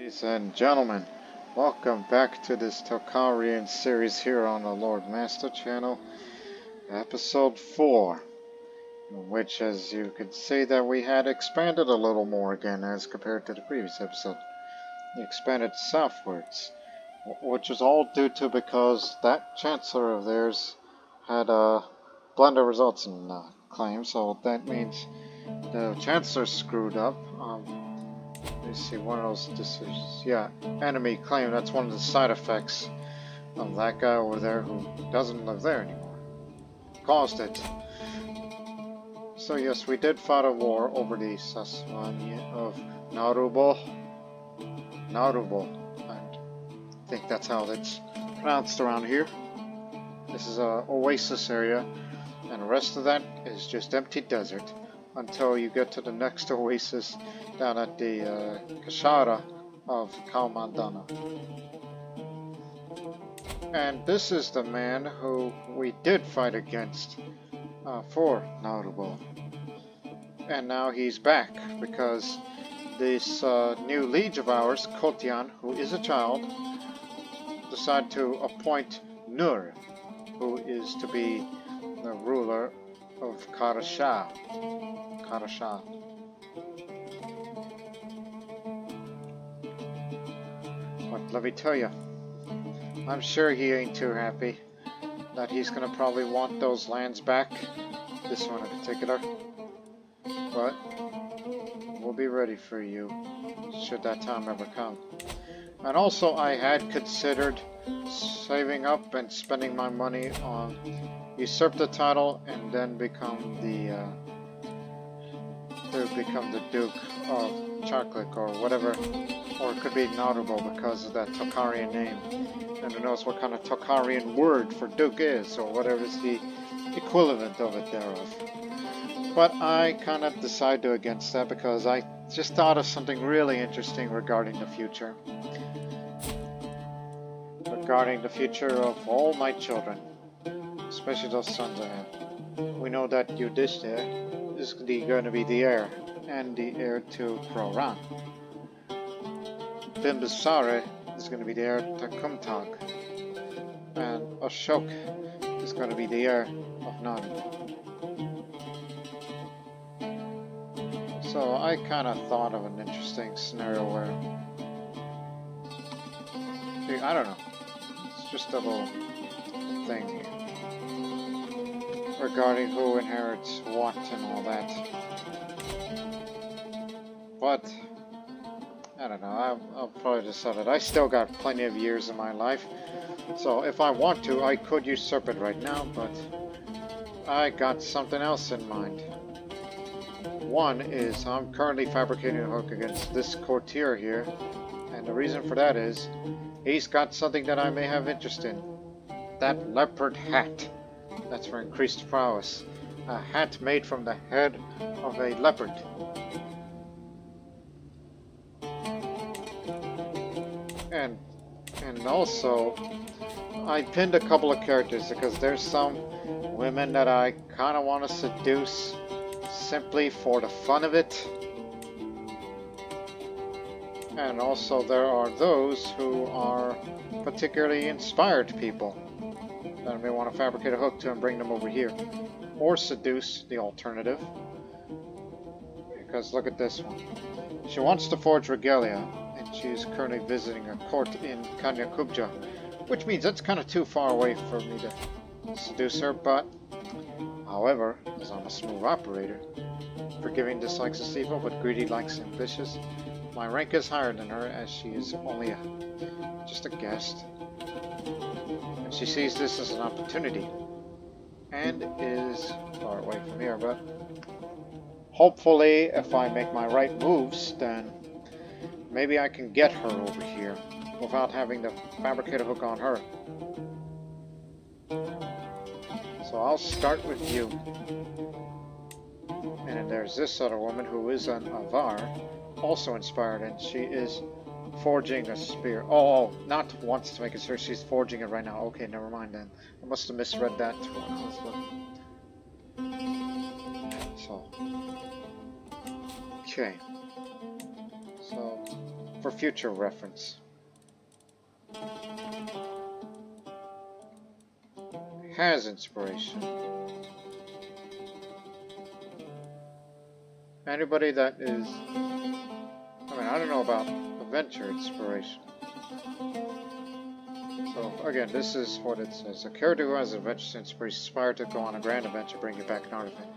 Ladies and gentlemen, welcome back to this Kroränian series here on the Lord Master channel, episode 4, in which, as you can see, that we had expanded a little more again as compared to the previous episode. We expanded southwards, which is all due to because that chancellor of theirs had blunder results in claim, so that means the chancellor screwed up. Let me see, one of those decisions. Yeah, enemy claim. That's one of the side effects of that guy over there who doesn't live there anymore. Caused it. So yes, we did fight a war over the Sasvania of Narubo. I think that's how it's pronounced around here. This is a oasis area, and the rest of that is just empty desert until you get to the next oasis down at the Kashara of Kalmandana. And this is the man who we did fight against for Narubo. And now he's back because this new liege of ours, Kotian, who is a child, decided to appoint Nur, who is to be the ruler of Karasha. But let me tell you, I'm sure he ain't too happy that he's gonna probably want those lands back, this one in particular. But we'll be ready for you should that time ever come. And also, I had considered saving up and spending my money on usurp the title and then become the Duke of Chaklik or whatever, or it could be Narubo because of that Tocharian name. And who knows what kind of Tocharian word for Duke is, or whatever is the equivalent of it thereof. But I kind of decided against that because I just thought of something really interesting regarding the future. Regarding the future of all my children, especially those sons I have. We know that Yudhishthira is going to be the heir, and the heir to Kroränian. Bimbisara is going to be the heir to Kumtag, and Ashok is going to be the heir of Narubo. So I kind of thought of an interesting scenario where, I don't know, it's just a little thing here regarding who inherits what and all that. But I don't know, I'll probably decide that I still got plenty of years in my life, so if I want to, I could usurp it right now, but I got something else in mind. One is I'm currently fabricating a hook against this courtier here, and the reason for that is he's got something that I may have interest in. That leopard hat. That's for increased prowess. A hat made from the head of a leopard. And also, I pinned a couple of characters because there's some women that I kind of want to seduce simply for the fun of it. And also there are those who are particularly inspired people that I may want to fabricate a hook to and bring them over here. Or seduce, the alternative. Because look at this one. She wants to forge regalia, and she is currently visiting a court in Kanyakubja, which means that's kind of too far away for me to seduce her, but however, as I'm a smooth operator, forgiving dislikes deceitful, but greedy likes ambitious, my rank is higher than her as she is only just a guest. And she sees this as an opportunity and is far away from here, but hopefully if I make my right moves, then maybe I can get her over here without having to fabricate a hook on her. So I'll start with you. And there's this other woman who is an Avar, also inspired, and she is forging a spear. Oh, not wants to make a spear, she's forging it right now. Okay, never mind then. I must have misread that when I was looking. So, okay. So, for future reference. Has inspiration. Anybody that is... I mean, I don't know about adventure inspiration. So, again, this is what it says. A character who has adventure inspiration inspired to go on a grand adventure, bring you back an artifact.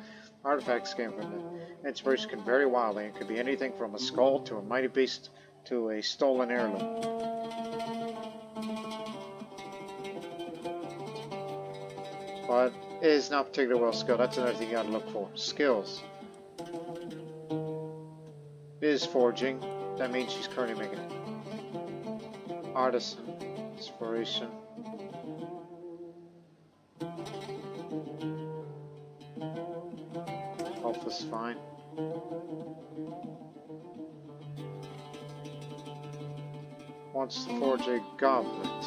Artifacts came from the inspiration can vary wildly. It could be anything from a skull to a mighty beast to a stolen heirloom. But it is not particularly well skilled. That's another thing you gotta look for. Skills. Is forging. That means she's currently making it. Artisan. Inspiration. Health is fine. Wants to forge a goblet.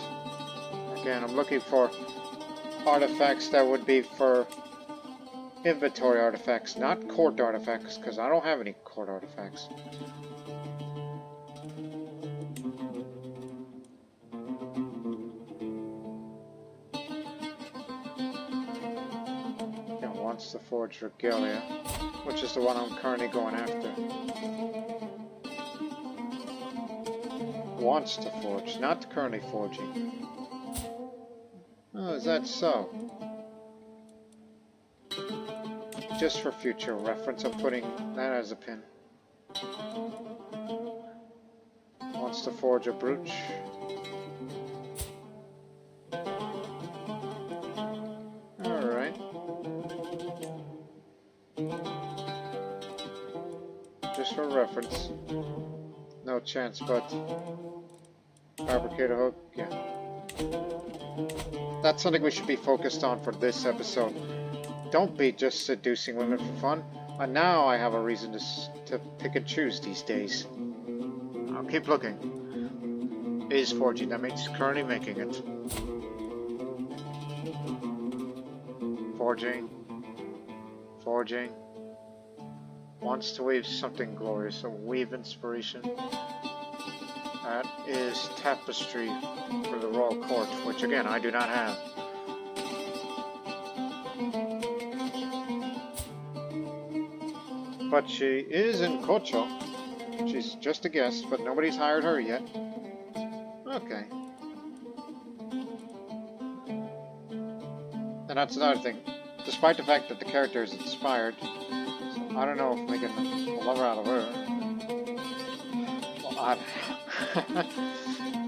Again, I'm looking for artifacts that would be for inventory artifacts, not court artifacts, because I don't have any court artifacts. Wants to forge regalia, which is the one I'm currently going after. Wants to forge, not currently forging. Oh, is that so? Just for future reference, I'm putting that as a pin. Wants to forge a brooch. Alright. Just for reference. No chance, but fabricate a hook, yeah. That's something we should be focused on for this episode. Don't be just seducing women for fun. And now I have a reason to pick and choose these days. I'll keep looking. Is forging, that means currently making it. Forging. Forging. Wants to weave something glorious, a weave inspiration. That is tapestry for the royal court, which again I do not have. But she is in Kocho. She's just a guest, but nobody's hired her yet. Okay. And that's another thing. Despite the fact that the character is inspired, I don't know if we can love her out of her. Well,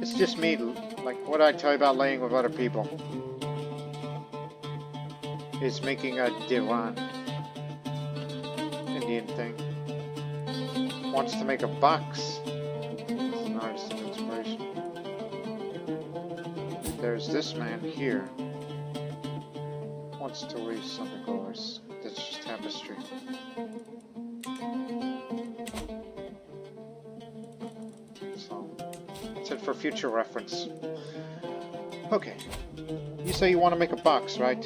it's just me. Like what I tell you about laying with other people. Is making a divan. Indian thing. Wants to make a box. It's an artist of inspiration. There's this man here. Wants to weave something glorious. That's just tapestry. So, that's it for future reference. Okay. You say you want to make a box, right?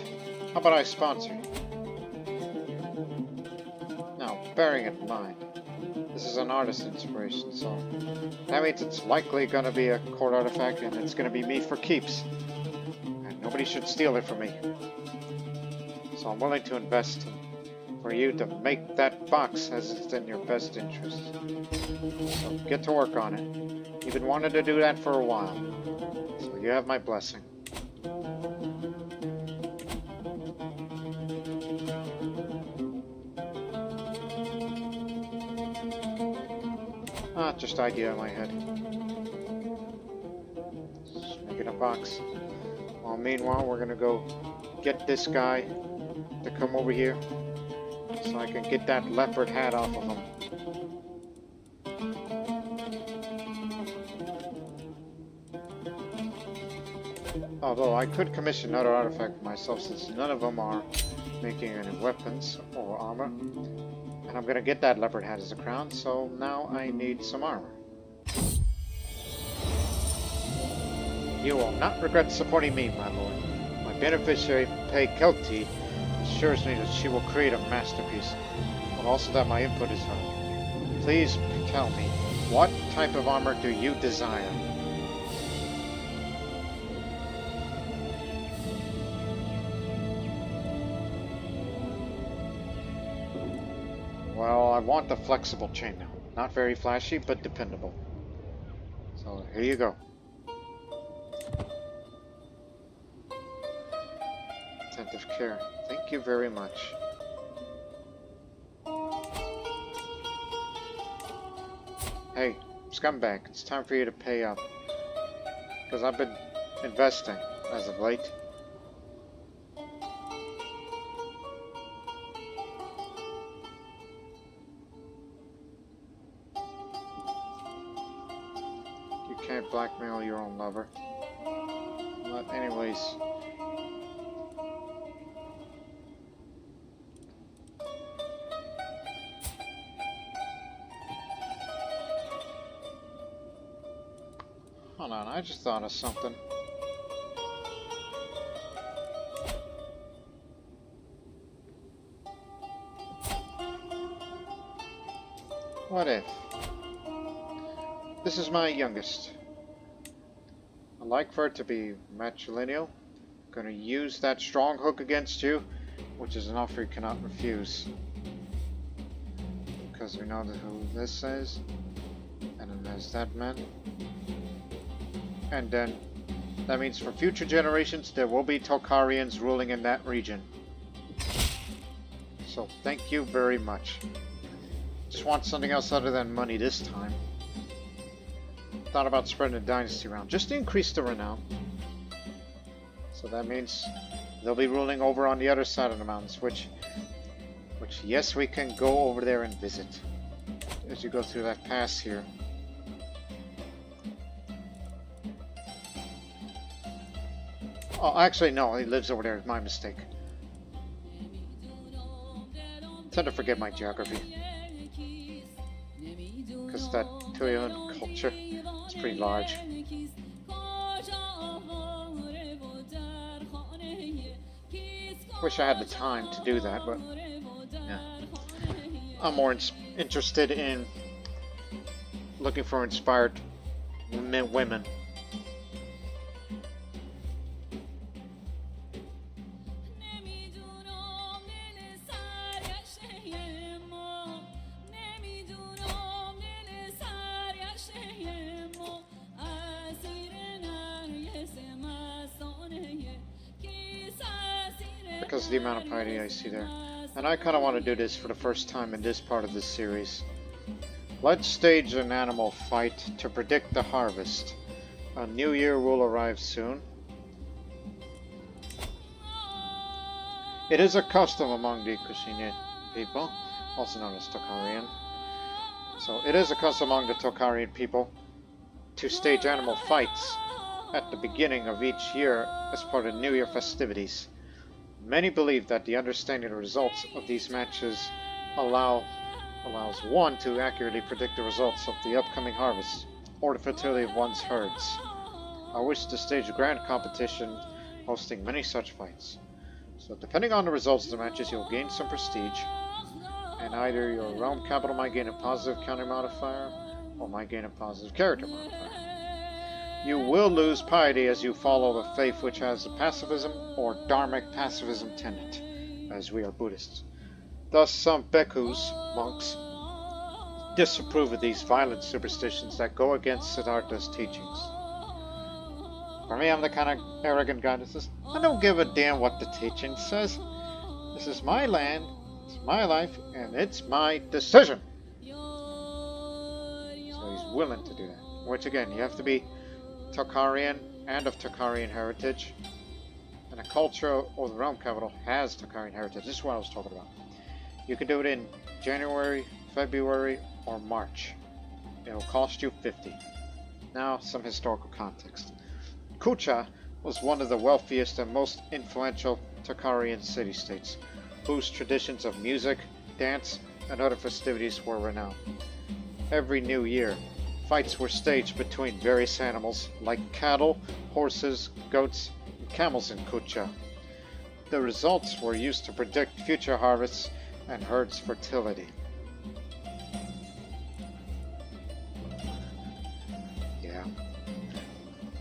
How about I sponsor you? Now, bearing in mind, this is an artist inspiration, so that means it's likely going to be a court artifact and it's going to be me for keeps. And nobody should steal it from me. So I'm willing to invest for you to make that box as it's in your best interest. So get to work on it. You've been wanting to do that for a while. So you have my blessing. Just idea in my head. Just making a box. Well, meanwhile, we're gonna go get this guy to come over here so I can get that leopard hat off of him. Although I could commission another artifact for myself since none of them are making any weapons or armor. And I'm gonna get that leopard hat as a crown, so now I need some armor. You will not regret supporting me, my lord. My beneficiary, Pei Kelti, assures me that she will create a masterpiece, but also that my input is valuable. Please tell me What type of armor do you desire? Well, I want the flexible chainmail. Not very flashy, but dependable. So here you go. Attentive care. Thank you very much. Hey, scumbag, it's time for you to pay up. Because I've been investing as of late. You can't blackmail your own lover. But anyways. Hold on, I just thought of something. What if? This is my youngest. I'd like for it to be matrilineal. I'm gonna use that strong hook against you, which is an offer you cannot refuse. Because we know who this is. And then there's that man. And then that means for future generations there will be Tocharians ruling in that region. So thank you very much. Just want something else other than money this time. Thought about spreading the dynasty around just to increase the renown. So that means they'll be ruling over on the other side of the mountains, which yes, we can go over there and visit as you go through that pass here. Oh, actually, no, he lives over there. My mistake. I tend to forget my geography. Because that Tuyan culture is pretty large. Wish I had the time to do that, but yeah. I'm more interested in looking for inspired women. Because of the amount of piety I see there. And I kind of want to do this for the first time in this part of this series. Let's stage an animal fight to predict the harvest. A new year will arrive soon. It is a custom among the Kushinian people, also known as Tocharian. So it is a custom among the Tocharian people to stage animal fights at the beginning of each year as part of New Year festivities. Many believe that the understanding the results of these matches allows one to accurately predict the results of the upcoming harvest or the fertility of one's herds. I wish to stage a grand competition hosting many such fights. So depending on the results of the matches, you'll gain some prestige, and either your realm capital might gain a positive counter modifier or might gain a positive character modifier. You will lose piety as you follow the faith which has a pacifism or dharmic pacifism tenet, as we are Buddhists. Thus some bhikkhus, monks, disapprove of these violent superstitions that go against Siddhartha's teachings. For me, I'm the kind of arrogant guy that says, I don't give a damn what the teaching says. This is my land, it's my life, and it's my decision. So he's willing to do that. Which again, you have to be Tocharian and of Tocharian heritage, and a culture or the realm capital has Tocharian heritage. This is what I was talking about. You can do it in January, February, or March. It'll cost you 50. Now, some historical context. Kucha was one of the wealthiest and most influential Tocharian city-states, whose traditions of music, dance, and other festivities were renowned. Every new year, fights were staged between various animals like cattle, horses, goats, and camels in Kucha. The results were used to predict future harvests and herds' fertility.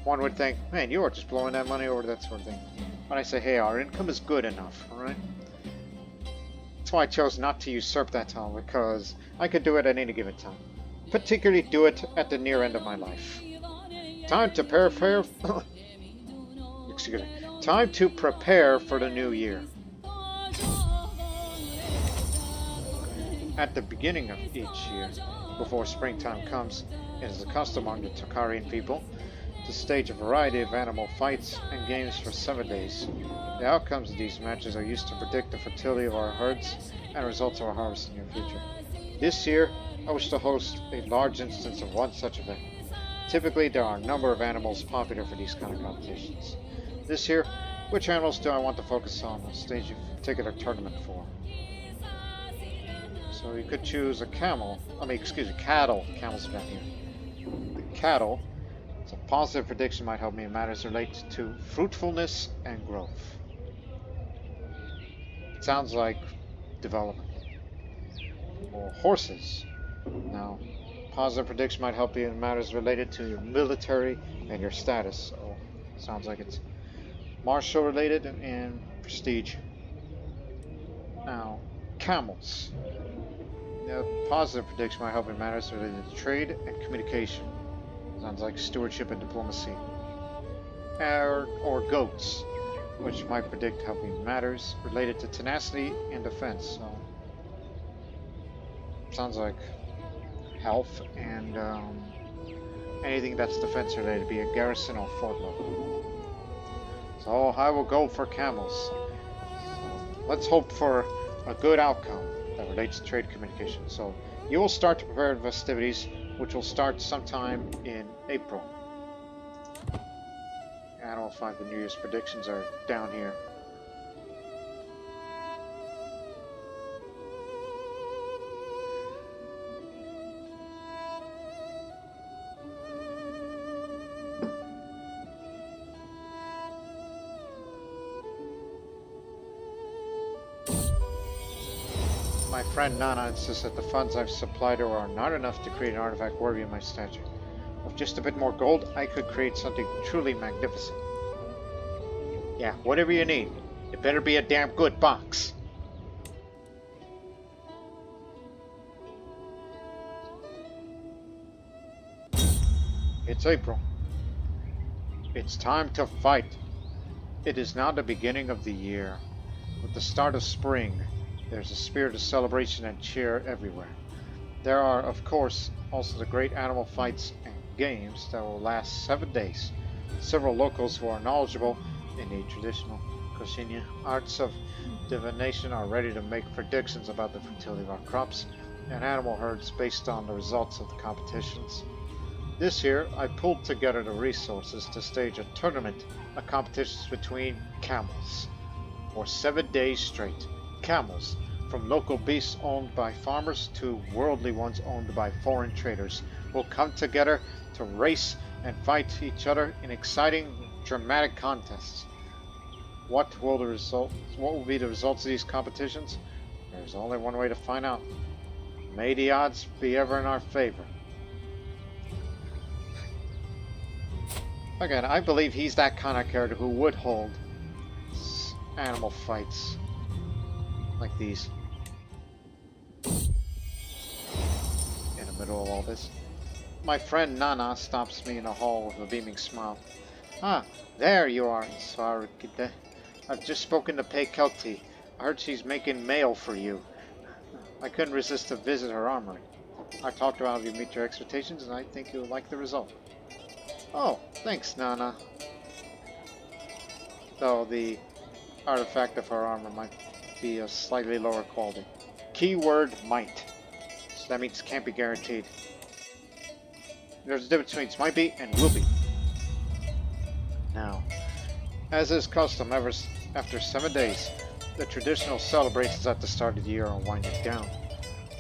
One would think, man, you are just blowing that money over, that sort of thing. But I say, hey, our income is good enough, alright? That's why I chose not to usurp that title, because I could do it at any given time. Particularly do it at the near end of my life. Time to prepare excuse me. Time to prepare for the new year. At the beginning of each year, before springtime comes, it is the custom among the Tocharian people to stage a variety of animal fights and games for 7 days. The outcomes of these matches are used to predict the fertility of our herds and results of our harvest in the near future. This year, I wish to host a large instance of one such event. Typically, there are a number of animals popular for these kind of competitions. This year, which animals do I want to focus on and stage a particular tournament for? So you could choose a cattle. Camels down here. The cattle. It's a positive prediction might help me in matters related to fruitfulness and growth. It sounds like development. Or horses. Now, positive prediction might help you in matters related to your military and your status. So, sounds like it's martial related and prestige. Now, camels. Now, positive prediction might help in matters related to trade and communication. Sounds like stewardship and diplomacy. Or goats, which might predict helping matters related to tenacity and defense. So, sounds like health and anything that's defense related, be a garrison or fort level. So I will go for camels. So let's hope for a good outcome that relates to trade communication. So you will start to prepare festivities, which will start sometime in April. Animal find the New Year's predictions are down here. My friend Nana insists that the funds I've supplied her are not enough to create an artifact worthy of my stature. With just a bit more gold, I could create something truly magnificent. Yeah, whatever you need. It better be a damn good box. It's April. It's time to fight. It is now the beginning of the year. With the start of spring, there's a spirit of celebration and cheer everywhere. There are, of course, also the great animal fights and games that will last 7 days. Several locals who are knowledgeable in the traditional Kroränian arts of divination are ready to make predictions about the fertility of our crops and animal herds based on the results of the competitions. This year, I pulled together the resources to stage a tournament of competitions between camels for 7 days straight. Camels, from local beasts owned by farmers to worldly ones owned by foreign traders, will come together to race and fight each other in exciting, dramatic contests. What will be the results of these competitions? There's only one way to find out. May the odds be ever in our favor. Again, I believe he's that kind of character who would hold animal fights like these. In the middle of all this, my friend Nana stops me in the hall with a beaming smile. Ah, there you are, Silarakite. I've just spoken to Kelty. I heard she's making mail for you. I couldn't resist to visit her armory. I talked about how you meet your expectations, and I think you'll like the result. Oh, thanks, Nana. Though the artifact of her armor might be a slightly lower quality. Keyword might. So that means it can't be guaranteed. There's a difference between might be and will be. Now, as is custom, after 7 days, the traditional celebrations at the start of the year are winding down.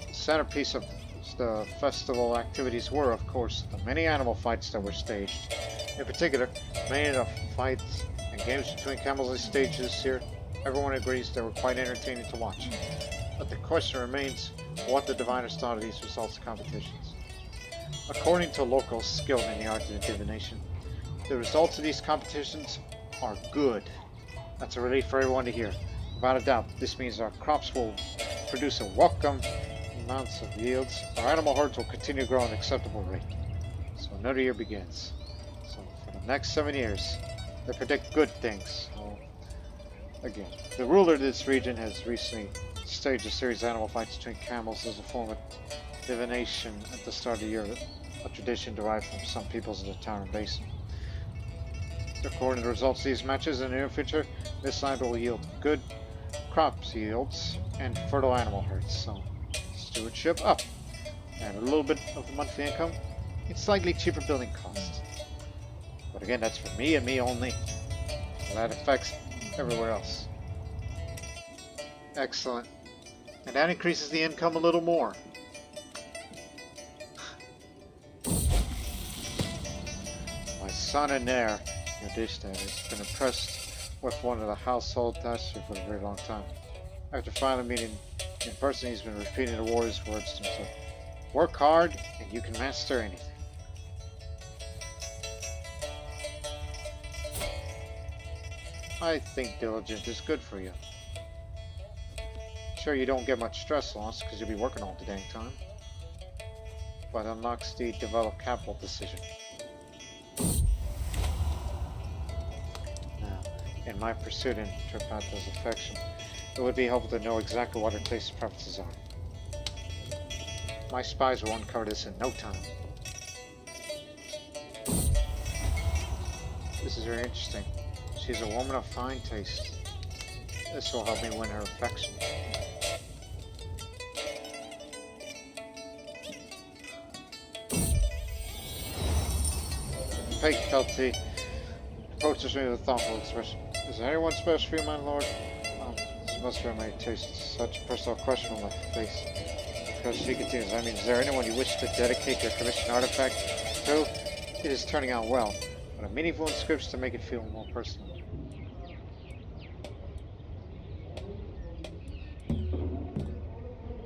The centerpiece of the festival activities were, of course, the many animal fights that were staged. In particular, many of the fights and games between camels and stages this year, everyone agrees they were quite entertaining to watch. But the question remains what the diviners thought of these results of competitions. According to locals skilled in the art of divination, The results of these competitions are good. That's a relief for everyone to hear. Without a doubt, this means our crops will produce a welcome amounts of yields. Our animal herds will continue to grow at an acceptable rate. So another year begins. So for the next 7 years, they predict good things. So, again, the ruler of this region has recently staged a series of animal fights between camels as a form of divination at the start of the year, a tradition derived from some peoples of the Ytarimypoy Basin. According to the results of these matches in the near future, this land will yield good crops yields and fertile animal herds. So, stewardship up, and a little bit of the monthly income. It's slightly cheaper building costs. But again, that's for me and me only. That affects everywhere else. Excellent. And that increases the income a little more. My son and heir, Ytarimypoy, has been impressed with one of the household tasks for a very long time. After finally meeting in person, he's been repeating the warrior's words to himself. Work hard and you can master anything. I think diligence is good for you. Sure, you don't get much stress loss because you'll be working all the dang time. But unlocks the develop capital decision. Now, in my pursuit into Tripata's affection, it would be helpful to know exactly what her taste preferences are. My spies will uncover this in no time. This is very interesting. She's a woman of fine taste. This will help me win her affection. Peg Kelty approaches me with a thoughtful expression. Is there anyone special for you, my lord? This must be my taste. Such a personal question on my face. Because she continues, I mean, is there anyone you wish to dedicate your commissioned artifact to? It is turning out well, but a meaningful inscription to make it feel more personal.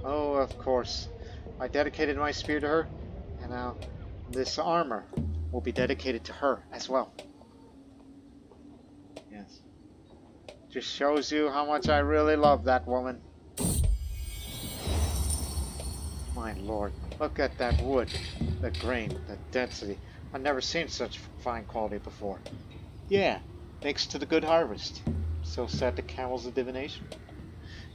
Oh, of course. I dedicated my spear to her, and now this armor will be dedicated to her as well. Yes. Just shows you how much I really love that woman. My lord, look at that wood, the grain, the density. I've never seen such fine quality before. Yeah, thanks to the good harvest. So sad the camels of divination.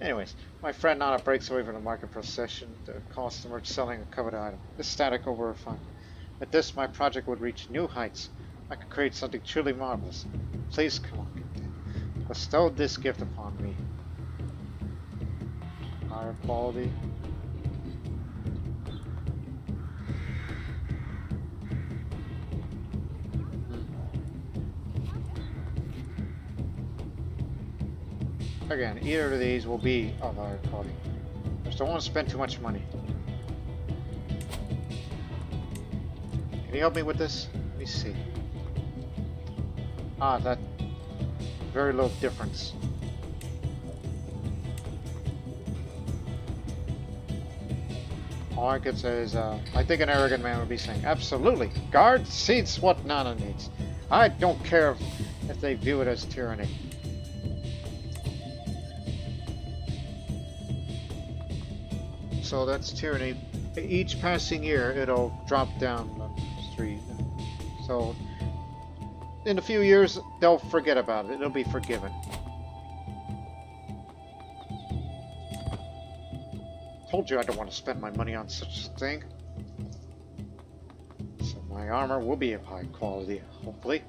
Anyways, my friend Nana breaks away from the market procession to customer selling a coveted item. This static over a fun. At this, my project would reach new heights. I could create something truly marvelous. Please come on, bestow this gift upon me. Higher quality. Again, either of these will be of higher quality. I just don't want to spend too much money. Can you help me with this? Let me see. Ah, that very little difference. All I could say is, I think an arrogant man would be saying, absolutely, guard seats what Nana needs. I don't care if they view it as tyranny. So that's tyranny. Each passing year, it'll drop down the street. So in a few years, they'll forget about it. It'll be forgiven. Told you I don't want to spend my money on such a thing. So my armor will be of high quality, hopefully.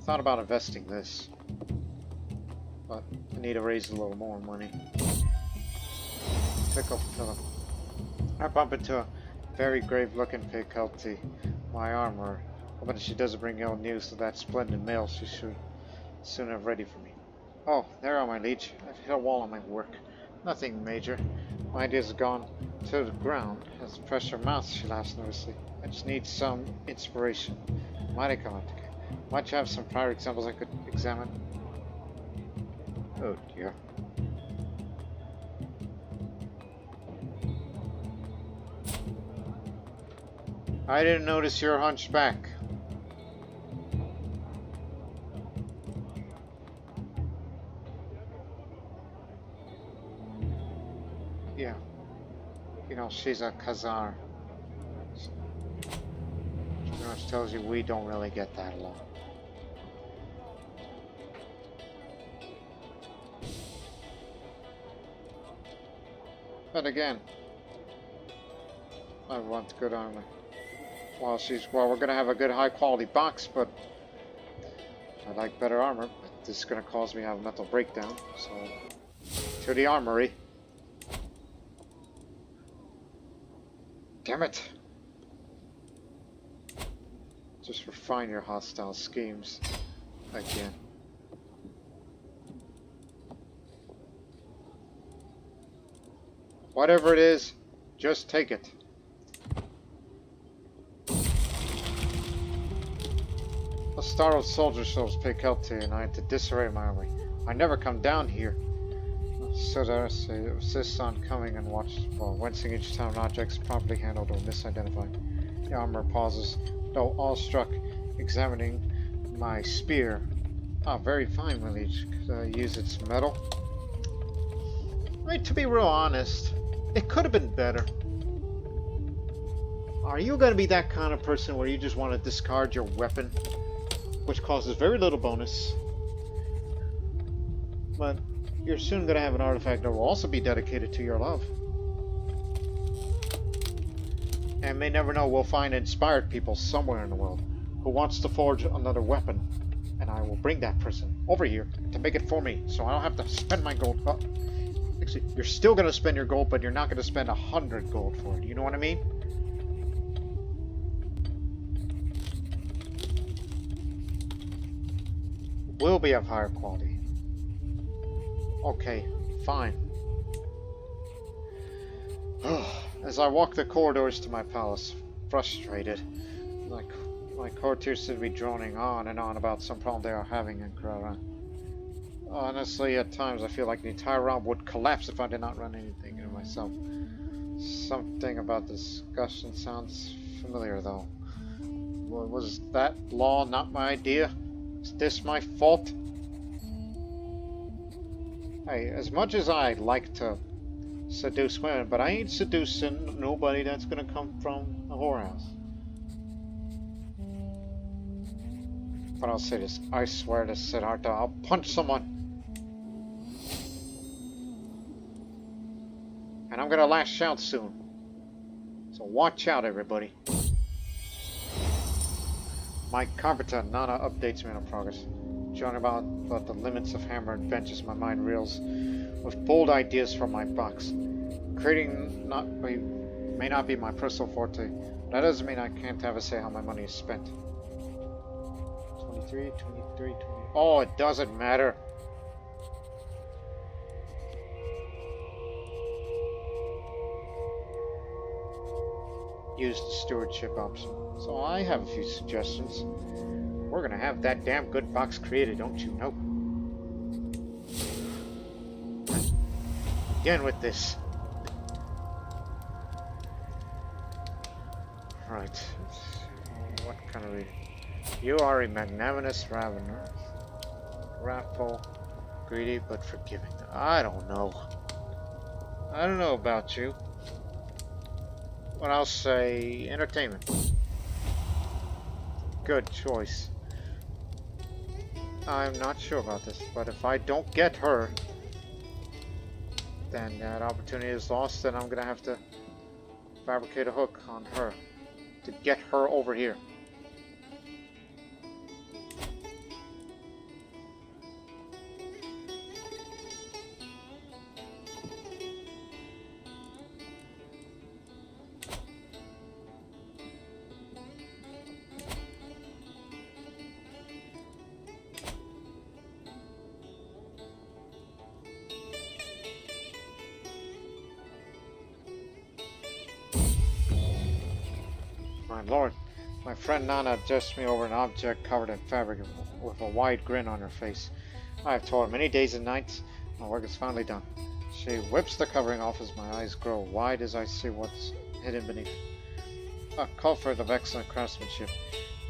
Thought about investing this, but I need to raise a little more money. Pick up Philip. I bump into a very grave-looking Kelty. My armor. Hoping she doesn't bring ill news to that splendid mail she should soon have ready for me. Oh, there are my liege. I've hit a wall on my work. Nothing major. My ideas have gone to the ground. Has pressed her mouth, she laughs nervously. I just need some inspiration. Mighty complicated. Might you have some prior examples I could examine? Oh dear. I didn't notice you're hunchback. Yeah. You know, she's a Khazar. Pretty much tells you we don't really get that along. But again, I want good armor. Well, we're gonna have a good high quality box, but I like better armor. But this is gonna cause me to have a mental breakdown. So, to the armory. Damn it! Just refine your hostile schemes again. Whatever it is, just take it. A startled soldier shows pay help to you, and I had to disarray my armory. I never come down here. Seduce insists on coming and watch while wincing each time an object's properly handled or misidentified. The armor pauses, though awestruck, examining my spear. Ah, very fine, Malik. Could I use its metal? I mean, to be real honest, it could have been better. Are you going to be that kind of person where you just want to discard your weapon, which causes very little bonus, but you're soon going to have an artifact that will also be dedicated to your love? And may never know, we'll find inspired people somewhere in the world who wants to forge another weapon, and I will bring that person over here to make it for me, so I don't have to spend my gold. Actually, you're still going to spend your gold, but you're not going to spend 100 gold for it. You know what I mean? Will be of higher quality. Okay, fine. As I walk the corridors to my palace, frustrated, my courtiers seem to be droning on and on about some problem they are having in Kroränian. Honestly, at times I feel like the entire realm would collapse if I did not run anything into myself. Something about the discussion sounds familiar, though. Was that law not my idea? Is this my fault? Hey, as much as I like to seduce women, but I ain't seducing nobody that's gonna come from a whorehouse. But I'll say this, I swear to Siddhartha, I'll punch someone. And I'm gonna lash out soon. So watch out, everybody. My competent Nana updates me on progress. Showing about the limits of hammer adventures, my mind reels with bold ideas from my box. Creating may not be my personal forte. That doesn't mean I can't have a say how my money is spent. 23, 23, 20. Oh, it doesn't matter. Use the stewardship option. So I have a few suggestions. We're gonna have that damn good box created, don't you know? Again with this. Right. What kind of reading? You are a magnanimous ravener. Wrathful, greedy, but forgiving. I don't know. I don't know about you. But I'll say entertainment. Good choice. I'm not sure about this, but if I don't get her, then that opportunity is lost, and I'm gonna have to fabricate a hook on her to get her over here. My lord, my friend Nana just me over an object covered in fabric with a wide grin on her face. I have toiled many days and nights. My work is finally done. She whips the covering off as my eyes grow wide as I see what's hidden beneath. A culprit of excellent craftsmanship.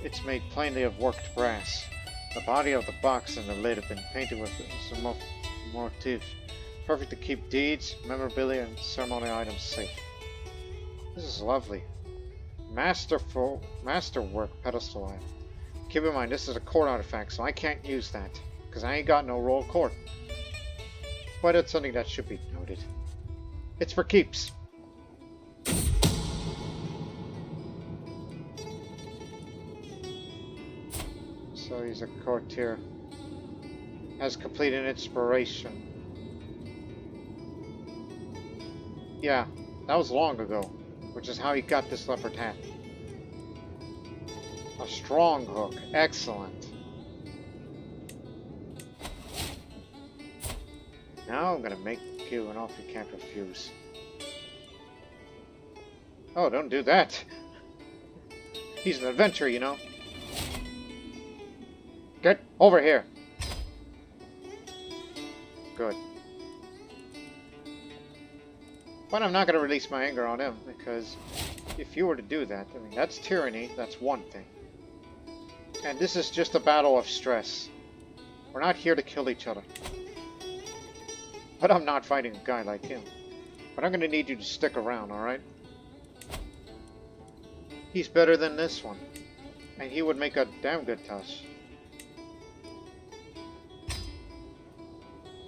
It's made plainly of worked brass. The body of the box and the lid have been painted with some motif. Perfect to keep deeds, memorabilia, and ceremonial items safe. This is lovely. Masterwork pedestal item. Keep in mind, this is a court artifact, so I can't use that, because I ain't got no royal court. But it's something that should be noted. It's for keeps. So he's a courtier. Has completed inspiration. Yeah, that was long ago, which is how he got this leopard hat. A strong hook. Excellent. Now I'm gonna make you an offer you can't refuse. Oh, don't do that. He's an adventurer, you know. Get over here. Good. But I'm not going to release my anger on him, because if you were to do that, I mean, that's tyranny, that's one thing. And this is just a battle of stress. We're not here to kill each other. But I'm not fighting a guy like him. But I'm going to need you to stick around, alright? He's better than this one. And he would make a damn good touch.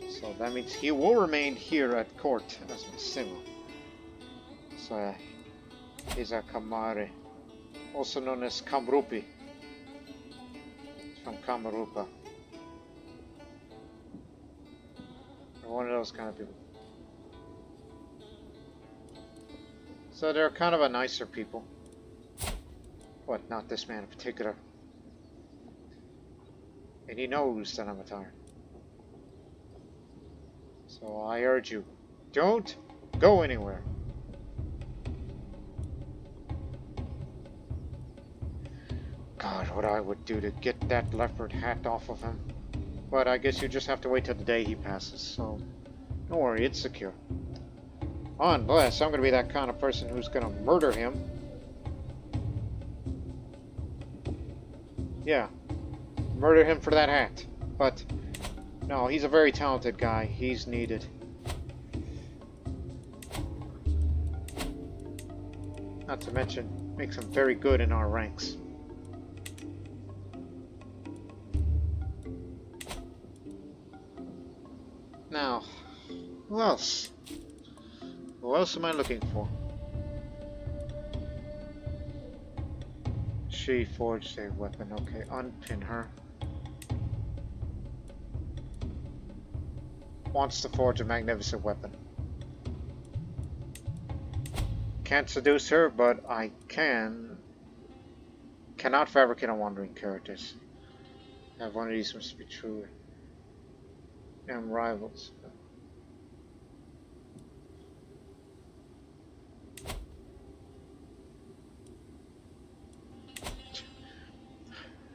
So that means he will remain here at court as Massimo. So he's a Kamari, also known as Kamrupi. It's from Kamarupa. One of those kind of people. So they're kind of a nicer people. But not this man in particular. And he knows that I'm a tyrant. So I urge you, don't go anywhere. God, what I would do to get that leopard hat off of him. But I guess you just have to wait till the day he passes, so don't worry, it's secure. Unless I'm going to be that kind of person who's going to murder him. Yeah, murder him for that hat. But no, he's a very talented guy. He's needed. Not to mention, makes him very good in our ranks. Now, who else? Who else am I looking for? She forged a weapon. Okay, unpin her. Wants to forge a magnificent weapon. Can't seduce her, but I can. Cannot fabricate on wandering characters. Have one of these must be true. And rivals.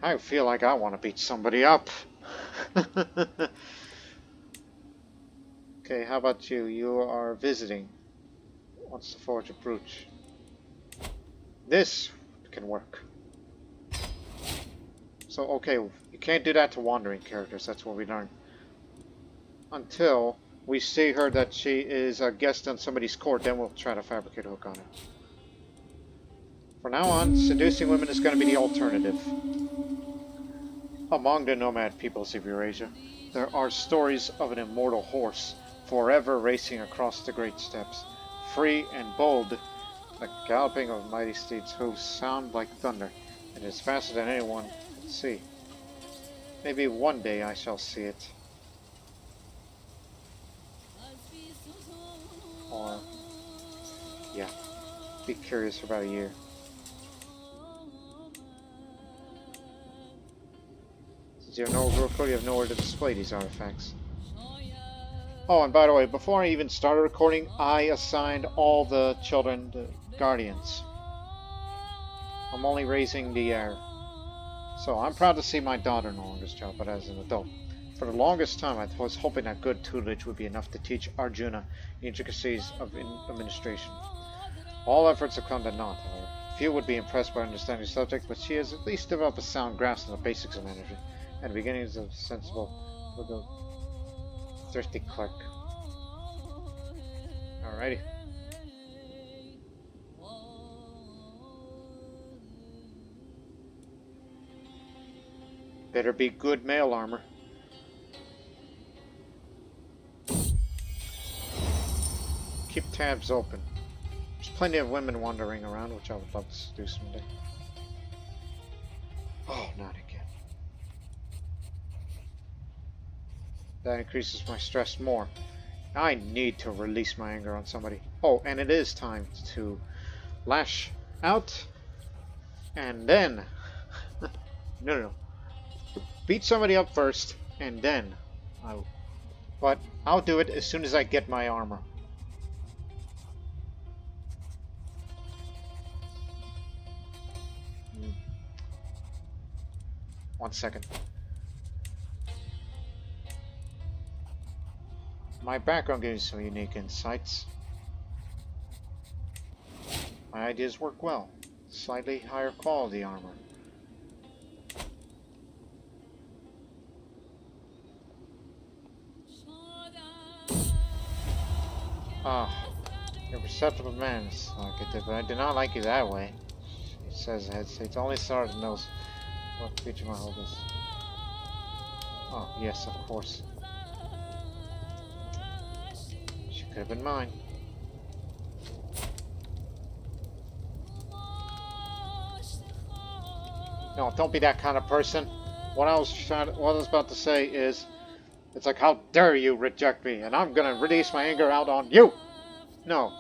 I feel like I want to beat somebody up. Okay, how about you? You are visiting. Wants to forge a brooch. This can work. So, okay, you can't do that to wandering characters. That's what we learned. Until we see her that she is a guest on somebody's court, then we'll try to fabricate a hook on her. For now on, seducing women is going to be the alternative. Among the nomad peoples of Eurasia, there are stories of an immortal horse, forever racing across the great steppes, free and bold, the galloping of mighty steeds' hooves sound like thunder, and is faster than anyone can see. Maybe one day I shall see it. Or, yeah, be curious for about a year. Since you have no real code, you have nowhere to display these artifacts. Oh, and by the way, before I even started recording, I assigned all the children to guardians. I'm only raising the heir. So I'm proud to see my daughter no longer child, but as an adult. For the longest time, I was hoping that good tutelage would be enough to teach Arjuna the intricacies of administration. All efforts have come to naught, however. few would be impressed by understanding the subject, but she has at least developed a sound grasp of the basics of energy, and beginnings of sensible, thrifty clerk. Alrighty. Better be good mail armor. Keep tabs open. There's plenty of women wandering around, which I would love to do someday. Oh, not again. That increases my stress more. I need to release my anger on somebody. Oh, and it is time to lash out. And then... no. Beat somebody up first, and then... But I'll do it as soon as I get my armor. 1 second. My background gives some unique insights. My ideas work well. Slightly higher quality armor. Ah, you're perceptible man, Silarakite, but I do not like you that way. She says it hesitates. Only Sarah knows what creature my hold is. Oh, yes, of course. She could have been mine. No, don't be that kind of person. What I was about to say is, it's like, how dare you reject me, and I'm gonna release my anger out on you! No.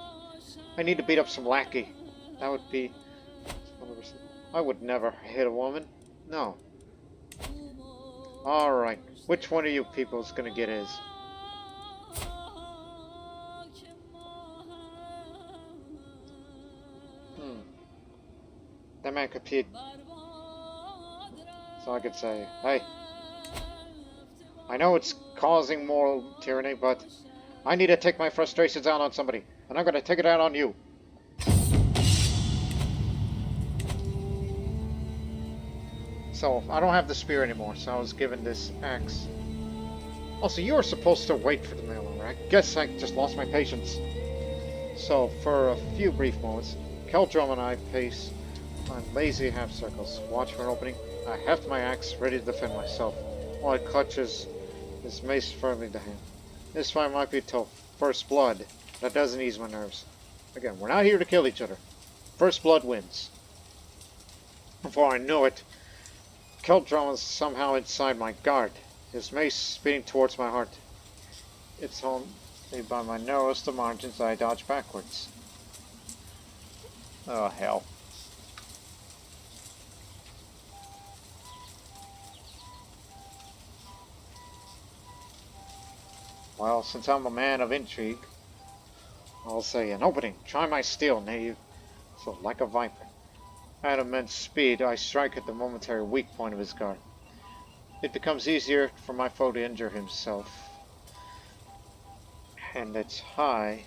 I need to beat up some lackey. That would be... I would never hit a woman. No. Alright. Which one of you people is gonna get his? That man competed. So I could say, hey, I know it's causing moral tyranny, but I need to take my frustrations out on somebody, and I'm going to take it out on you. So, I don't have the spear anymore, so I was given this axe. Also, you were supposed to wait for the mail order. I guess I just lost my patience. So, for a few brief moments, Keldrum and I pace on lazy half circles, watch for an opening. I heft my axe, ready to defend myself, while it clutches his mace firmly to hand. This fight might be till first blood. That doesn't ease my nerves. Again, we're not here to kill each other. First blood wins. Before I knew it, Keldrum was somehow inside my guard, his mace speeding towards my heart. It's only by my narrowest of margins I dodge backwards. Oh, hell. Well, since I'm a man of intrigue, I'll say an opening. Try my steel, knave. So, like a viper. At immense speed, I strike at the momentary weak point of his guard. It becomes easier for my foe to injure himself. And its high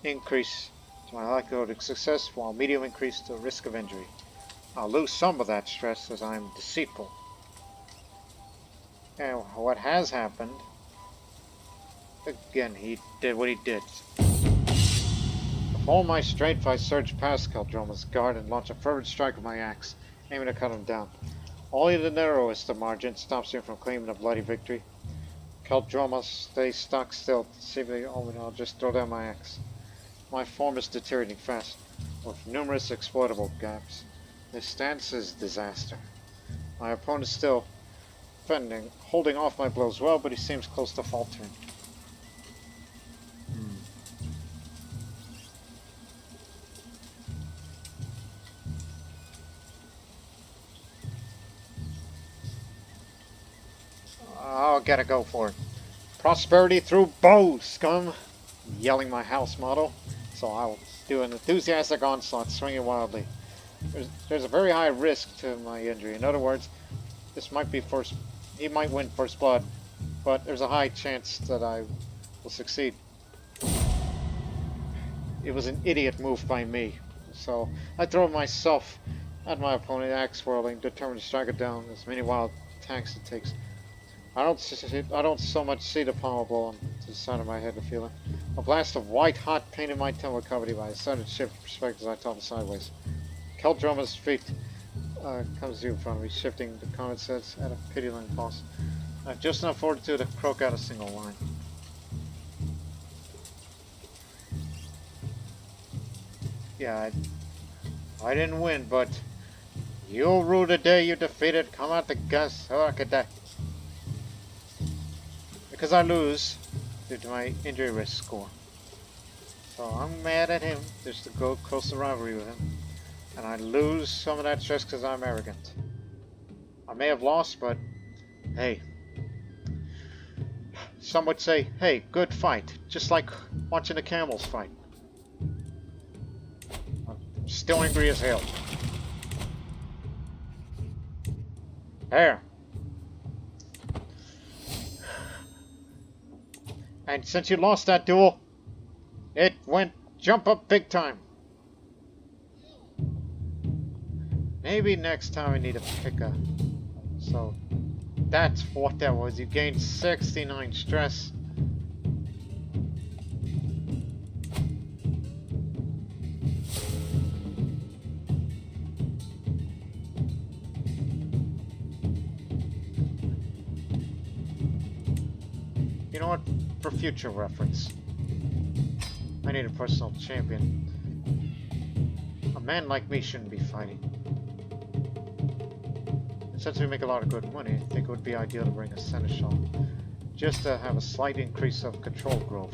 increase to my likelihood of success, while medium increase to the risk of injury. I'll lose some of that stress as I'm deceitful. And what has happened... Again, he did what he did. With all my strength, I surge past Keldrum's guard and launch a fervent strike with my axe, aiming to cut him down. Only the narrowest of margins stops me from claiming a bloody victory. Keldrum stays stock still, seemingly I'll just throw down my axe. My form is deteriorating fast, with numerous exploitable gaps. This stance is disaster. My opponent is still defending, holding off my blows well, but he seems close to faltering. I'll gotta go for it. Prosperity through bow, scum! Yelling my house motto. So I'll do an enthusiastic onslaught, swinging wildly. There's a very high risk to my injury. In other words, this might be first. He might win first blood, but there's a high chance that I will succeed. It was an idiot move by me. so I throw myself at my opponent, axe whirling, determined to strike it down as many wild attacks it takes. I don't so much see the pommel blow on the side of my head to feel it. A blast of white hot painted my temple cavity by a sudden shift of perspective as I topple sideways. Keldroma's feet comes to in front of me, shifting the common sense at a pitying cost. I have just enough fortitude to croak out a single line. Yeah, I didn't win, but you'll rue the day you defeated come out the gas Silarakite. Because I lose due to my injury risk score. So I'm mad at him just to go close to rivalry with him. And I lose some of that stress because I'm arrogant. I may have lost, but hey. Some would say, hey, good fight. Just like watching the camels fight. I'm still angry as hell. There. And since you lost that duel, it went jump up big time. Maybe next time I need to pick a... So, that's what that was. You gained 69 stress. You know what? For future reference, I need a personal champion. A man like me shouldn't be fighting. And since we make a lot of good money, I think it would be ideal to bring a seneschal, just to have a slight increase of control growth,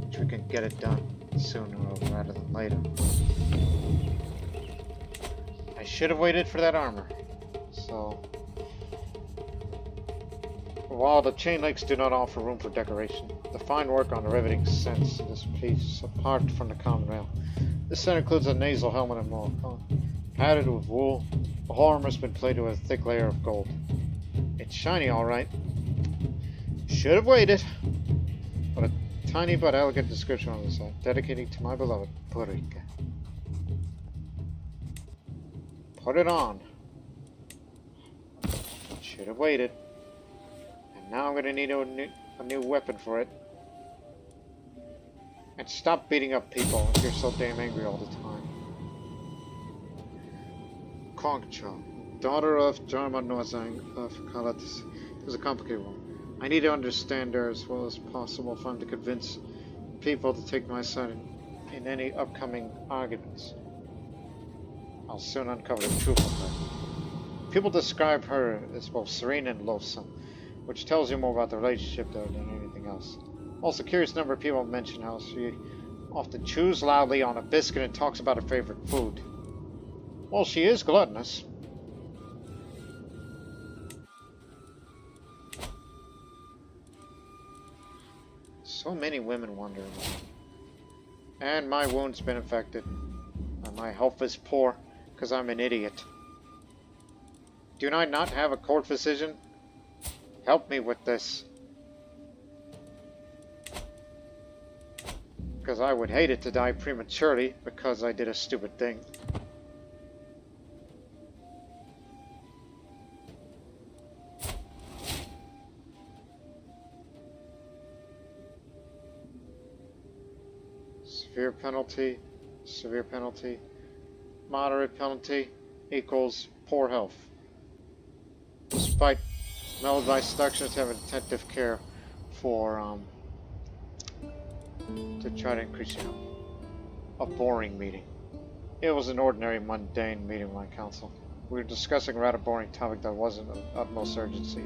which we can get it done sooner rather than later. I should have waited for that armor. So, while the chain legs do not offer room for decoration, the fine work on the riveting sets this piece apart from the common rail. This set includes a nasal helmet and more, padded with wool. The whole armor has been plated with a thick layer of gold. It's shiny, all right. Should have waited. But a tiny but elegant description on the side, dedicated to my beloved Purika. Put it on. Should have waited. And now I'm gonna need a new weapon for it. And stop beating up people if you're so damn angry all the time. Kongcho, daughter of Jarma Nozang of Kalatis, is a complicated one. I need to understand her as well as possible if I'm to convince people to take my side in any upcoming arguments. I'll soon uncover the truth of her. People describe her as both serene and loathsome, which tells you more about the relationship there than anything else. Also, a curious number of people mention how she often chews loudly on a biscuit and talks about her favorite food. Well, she is gluttonous. So many women wander around. And my wound's been infected. And my health is poor because I'm an idiot. Do I not have a court physician? Help me with this. Because I would hate it to die prematurely because I did a stupid thing. Severe penalty, moderate penalty equals poor health. Despite my instructions, have attentive care for to try to increase your health. A boring meeting. It was an ordinary, mundane meeting with my council. We were discussing a rather boring topic that wasn't of utmost urgency.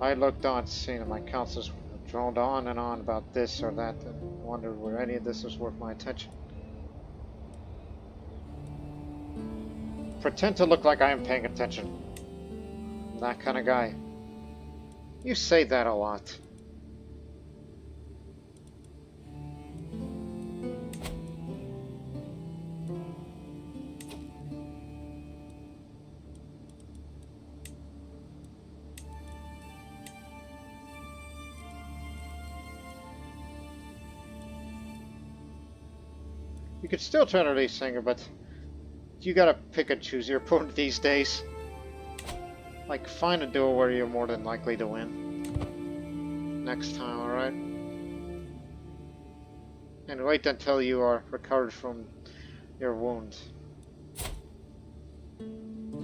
I looked on, seeing that my councilors droned on and on about this or that, and wondered whether any of this was worth my attention. Pretend to look like I am paying attention. I'm that kind of guy. You say that a lot. You could still try to release Singer, but you gotta pick and choose your opponent these days. Like, find a duel where you're more than likely to win. Next time, alright? And wait until you are recovered from your wound.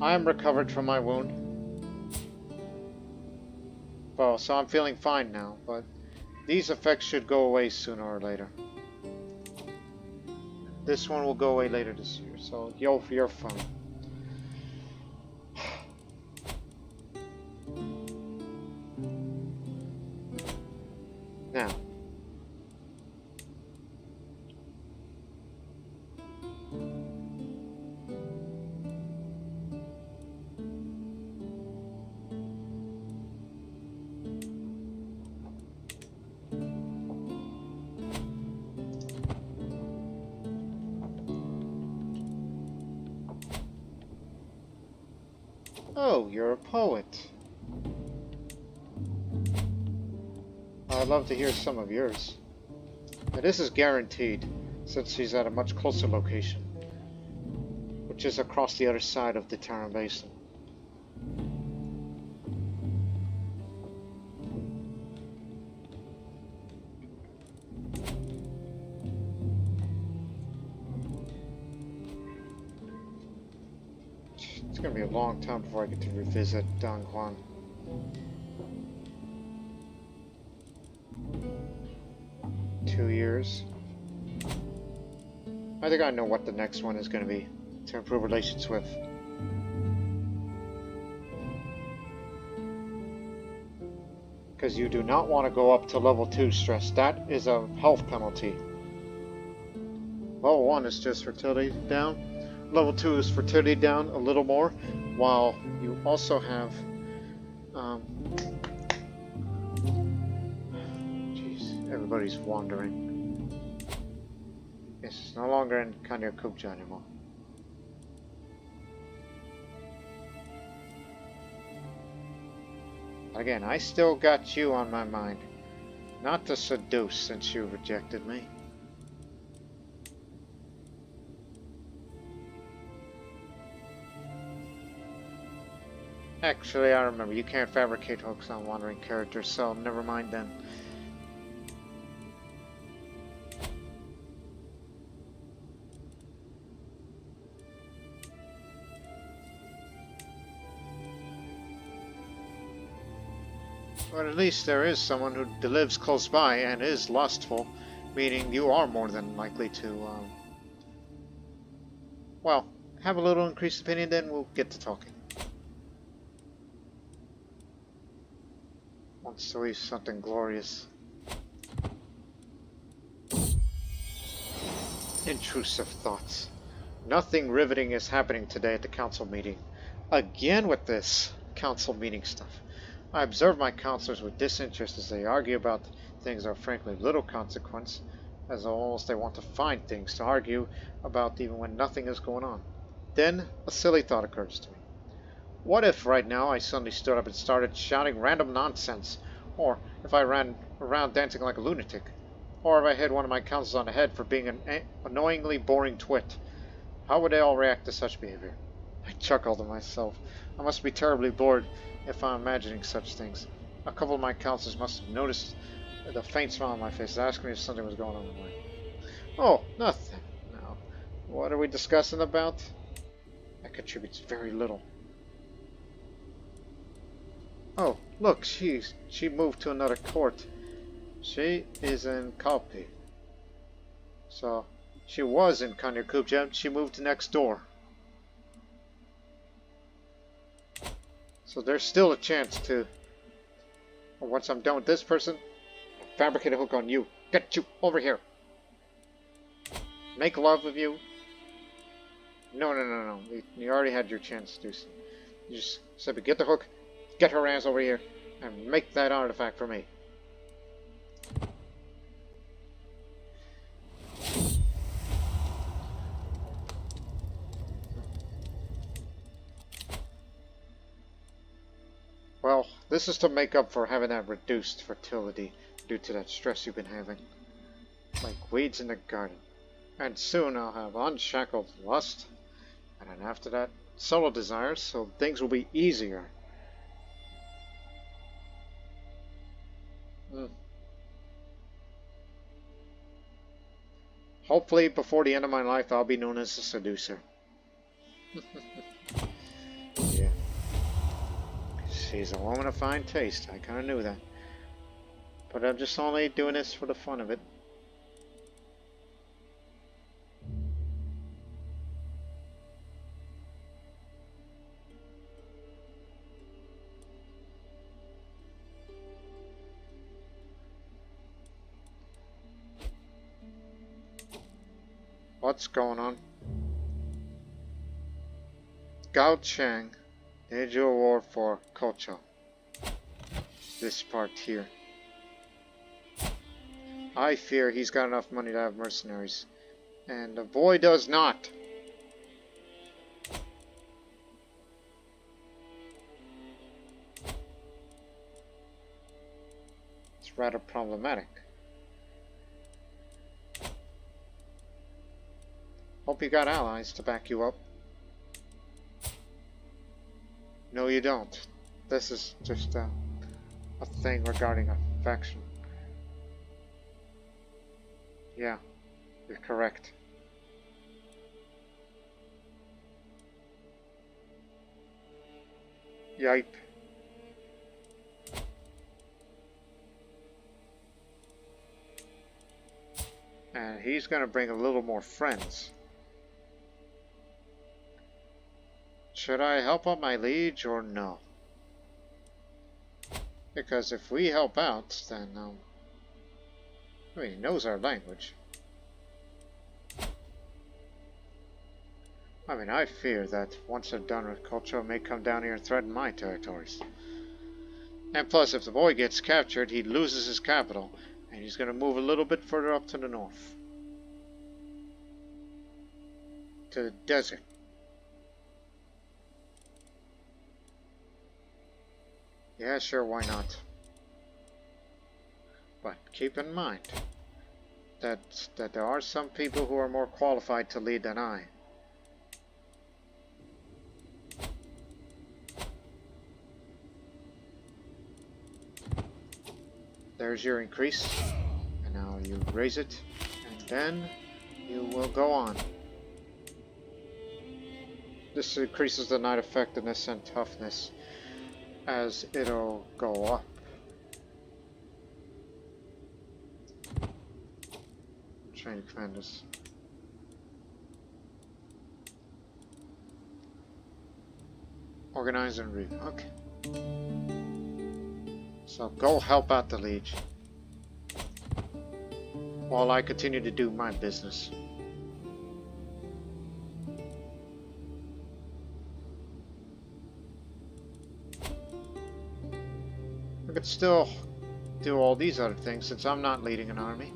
I am recovered from my wound. Well, so I'm feeling fine now, but these effects should go away sooner or later. This one will go away later this year, so you're fine. Now. Oh, you're a poet. I'd love to hear some of yours. Now, this is guaranteed, since she's at a much closer location, which is across the other side of the Ytarim Basin. It's going to be a long time before I get to revisit Don Juan. Years. I think I know what the next one is going to be to improve relations with. Because you do not want to go up to level 2 stress. That is a health penalty. Level 1 is just fertility down. Level 2 is fertility down a little more, while you also have everybody's wandering. Yes, it's no longer in Arśi-Kuči anymore. Again, I still got you on my mind. Not to seduce, since you rejected me. Actually, I remember, you can't fabricate hooks on wandering characters, so never mind then. But at least there is someone who lives close by and is lustful, meaning you are more than likely to, well, have a little increased opinion, then we'll get to talking. Wants to leave something glorious. Intrusive thoughts. Nothing riveting is happening today at the council meeting. Again with this council meeting stuff. I observe my counselors with disinterest as they argue about things of frankly little consequence, as almost they want to find things to argue about even when nothing is going on. Then a silly thought occurs to me. What if right now I suddenly stood up and started shouting random nonsense, or if I ran around dancing like a lunatic, or if I hit one of my counselors on the head for being an annoyingly boring twit? How would they all react to such behavior? I chuckled to myself. I must be terribly bored if I'm imagining such things. A couple of my counselors must have noticed the faint smile on my face, asking me if something was going on with mine. Oh, nothing. No. What are we discussing about? That contributes very little. Oh, look, she moved to another court. She is in Kalpi. So, she was in Arśi-Kuči, she moved to next door. So there's still a chance to, once I'm done with this person, fabricate a hook on you. Get you over here. Make love with you. No. You already had your chance to do so. You just simply get the hook, get her ass over here, and make that artifact for me. Well, this is to make up for having that reduced fertility due to that stress you've been having. Like weeds in the garden. And soon I'll have unshackled lust And then after that, solo desires, so things will be easier. Hopefully, before the end of my life, I'll be known as a seducer. Yeah. She's a woman of fine taste. I kind of knew that. But I'm just only doing this for the fun of it. What's going on? Gao Chang, Major Award for Kocho. This part here. I fear he's got enough money to have mercenaries. And the boy does not. It's rather problematic. Hope you got allies to back you up. No, you don't. This is just a thing regarding a faction. Yeah, you're correct. Yipe. And he's gonna bring a little more friends. Should I help out my liege or no? Because if we help out, then, I mean, he knows our language. I mean, I fear that once they're done with culture, may come down here and threaten my territories. And plus, if the boy gets captured, he loses his capital, and he's going to move a little bit further up to the north. To the desert. Yeah, sure, why not? But keep in mind that there are some people who are more qualified to lead than I. There's your increase, and now you raise it, and then you will go on. This increases the knight effectiveness and toughness as it'll go up. Training commanders. Organize and read. Okay. So go help out the liege while I continue to do my business. I could still do all these other things since I'm not leading an army.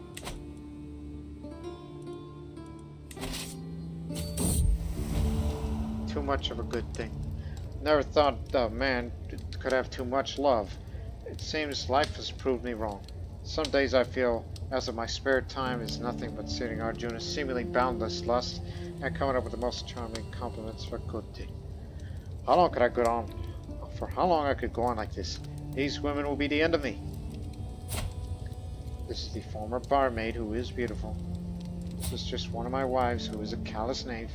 Too much of a good thing. Never thought a man could have too much love. It seems life has proved me wrong. Some days I feel as if my spare time is nothing but sitting Arjuna's seemingly boundless lust and coming up with the most charming compliments for Kuti. How long could I go on? For how long I could go on like this? These women will be the end of me. This is the former barmaid who is beautiful. This is just one of my wives who is a callous knave.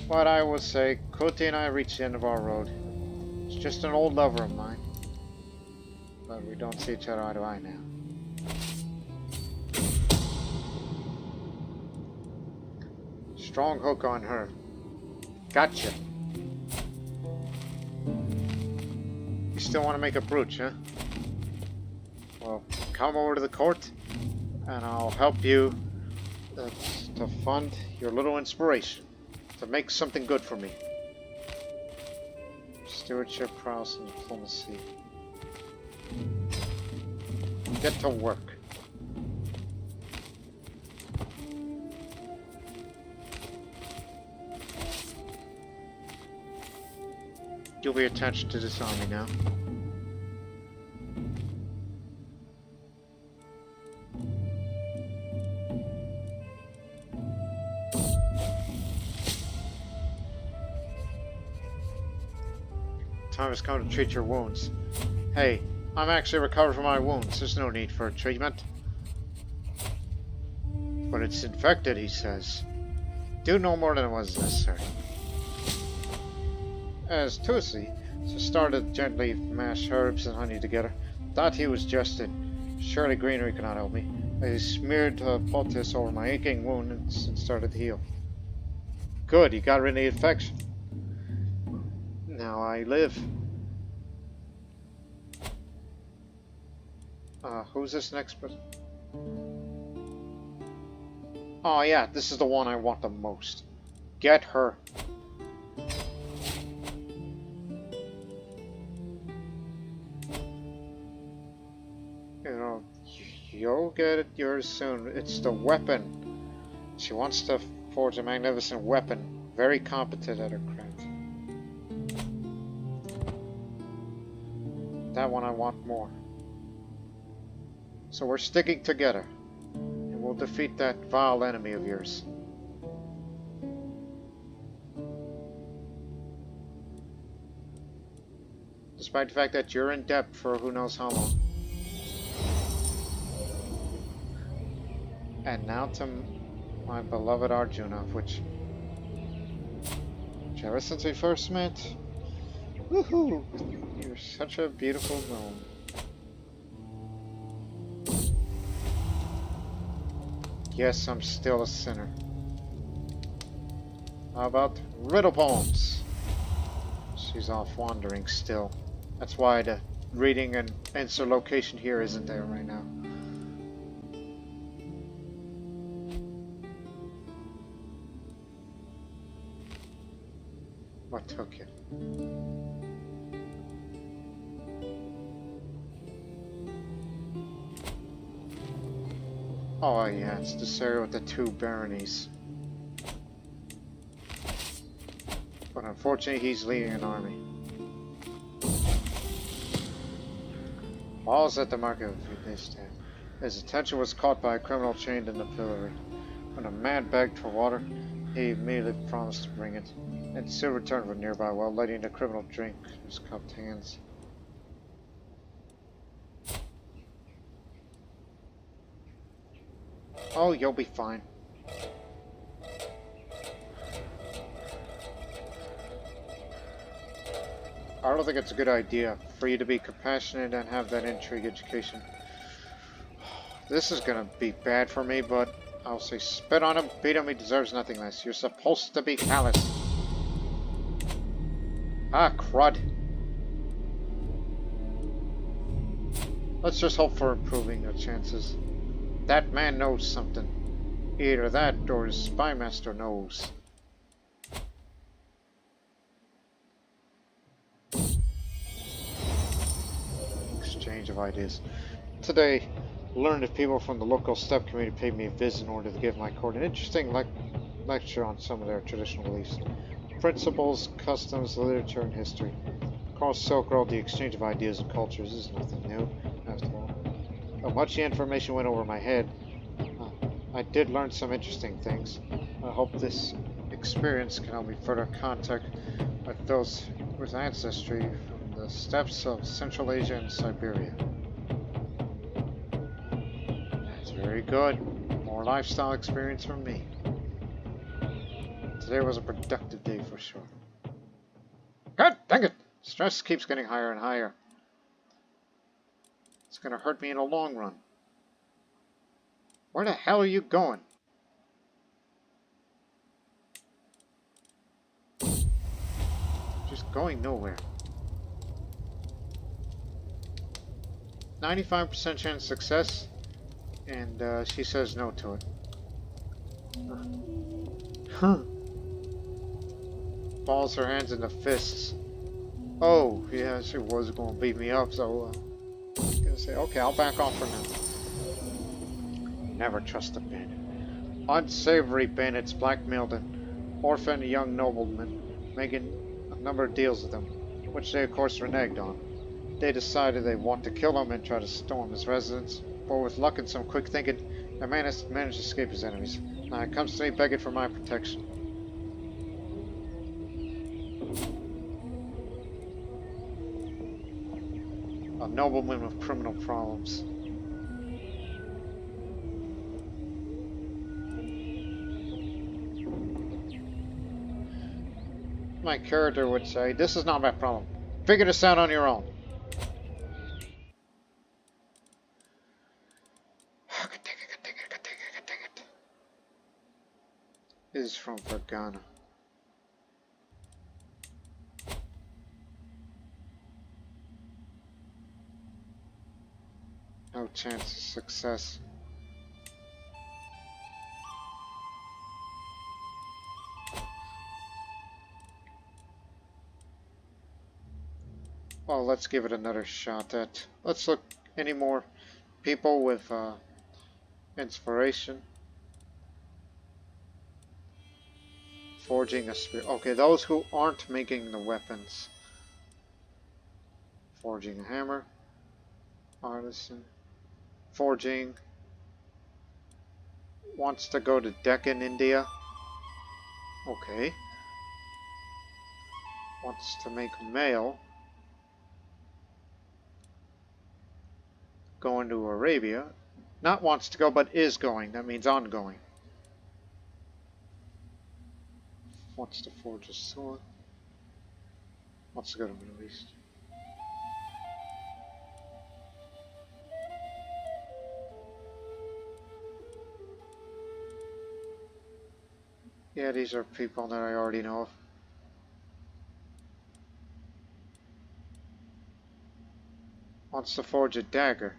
But I will say, Kuti and I reached the end of our road. It's just an old lover of mine. But we don't see each other eye to eye now. Strong hook on her. Gotcha. You still want to make a brooch, huh? Well, come over to the court, and I'll help you to fund your little inspiration. To make something good for me. Stewardship, prowess, and diplomacy. Get to work. You'll be attached to this army now. time has come to treat your wounds. Hey, I'm actually recovered from my wounds. There's no need for treatment. But it's infected, he says. Do no more than was necessary. As Tusi started gently mash herbs and honey together, thought he was jesting. Surely greenery cannot help me. I smeared poultice over my aching wound and started to heal. Good, he got rid of the infection. Now I live. Who's this next person? Oh yeah, this is the one I want the most. Get her. You know, you'll get yours soon. It's the weapon. She wants to forge a magnificent weapon. Very competent at her craft. That one I want more. So we're sticking together. And we'll defeat that vile enemy of yours. Despite the fact that you're in debt for who knows how long. And now to my beloved Arjuna, which ever since we first met, woohoo! You're such a beautiful gnome. Yes, I'm still a sinner. How about riddle poems? She's off wandering still. That's why the reading and answer location here isn't there right now. What took you? Oh yeah, it's this area with the two baronies. But unfortunately he's leading an army. Paul's at the market of this time. His attention was caught by a criminal chained in the pillory. When a man begged for water, he immediately promised to bring it, and soon returned from nearby while letting the criminal drink his cupped hands. Oh, you'll be fine. I don't think it's a good idea for you to be compassionate and have that intrigue education. This is gonna be bad for me, but I'll say spit on him, beat him, he deserves nothing less. You're supposed to be callous. Ah, crud. Let's just hope for improving the chances. That man knows something. Either that or his spy master knows. Exchange of ideas. Today, learned that people from the local steppe community paid me a visit in order to give my court an interesting lecture on some of their traditional beliefs. Principles, customs, literature, and history. Across Silk Road, the exchange of ideas and cultures is nothing new, after all. Though much information went over my head, I did learn some interesting things. I hope this experience can help me further contact with those with ancestry from the steppes of Central Asia and Siberia. That's very good. More lifestyle experience from me. Today was a productive day for sure. God dang it! Stress keeps getting higher and higher. It's gonna hurt me in the long run. Where the hell are you going? Just going nowhere. 95% chance of success, and she says no to it. Huh. Balls her hands into fists. Oh, yeah, she was going to beat me up, so I was going to say, okay, I'll back off for now. Never trust a bandit. Unsavory bandits blackmailed an orphaned young nobleman, making a number of deals with him, which they of course reneged on. They decided they want to kill him and try to storm his residence, but with luck and some quick thinking, the man has managed to escape his enemies. Now it comes to me begging for my protection. nobleman with criminal problems. My character would say, this is not my problem. Figure this out on your own. This is from Vergana. No chance of success. Well, let's give it another shot at. Let's look any more people with inspiration. Forging a spear. Okay, those who aren't making the weapons. Forging a hammer. Artisan. Forging. Wants to go to Deccan, India. Okay. Wants to make mail. Going to Arabia. Not wants to go, but is going. That means ongoing. Wants to forge a sword. Wants to go to the Middle East. Yeah, these are people that I already know of. Wants to forge a dagger.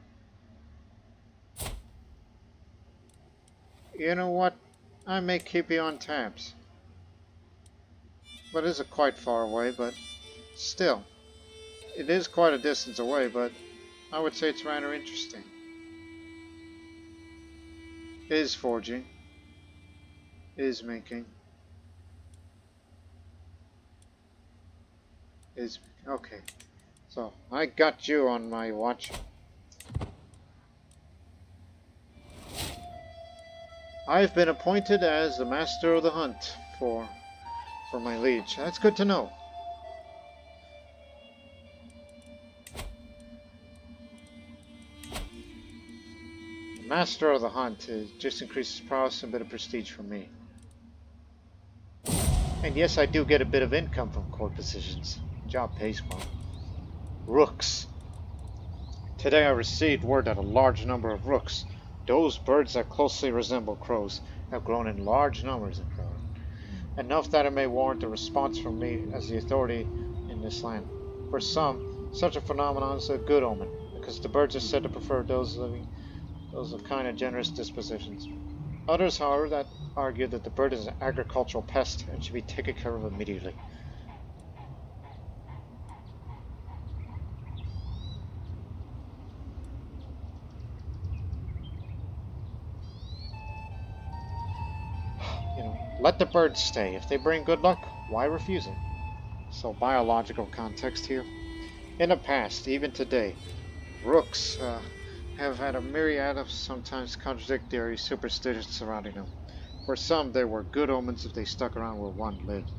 You know what? I may keep you on tabs. But it isn't quite far away, but still. It is quite a distance away, but I would say it's rather interesting. Is forging. Is making. Is okay. So I got you on my watch. I've been appointed as the master of the hunt for my liege. That's good to know. The master of the hunt just increases prowess and a bit of prestige for me. And yes, I do get a bit of income from court positions. Job pays well. Rooks. Today I received word that a large number of rooks, those birds that closely resemble crows, have grown in large numbers in Kroränian. Enough that it may warrant a response from me as the authority in this land. For some, such a phenomenon is a good omen, because the birds are said to prefer those of kind and generous dispositions. Others, however, that argue that the bird is an agricultural pest and should be taken care of immediately. Let the birds stay. If they bring good luck, why refuse it? So, biological context here. In the past, even today, rooks have had a myriad of sometimes contradictory superstitions surrounding them. For some, they were good omens if they stuck around where one lived,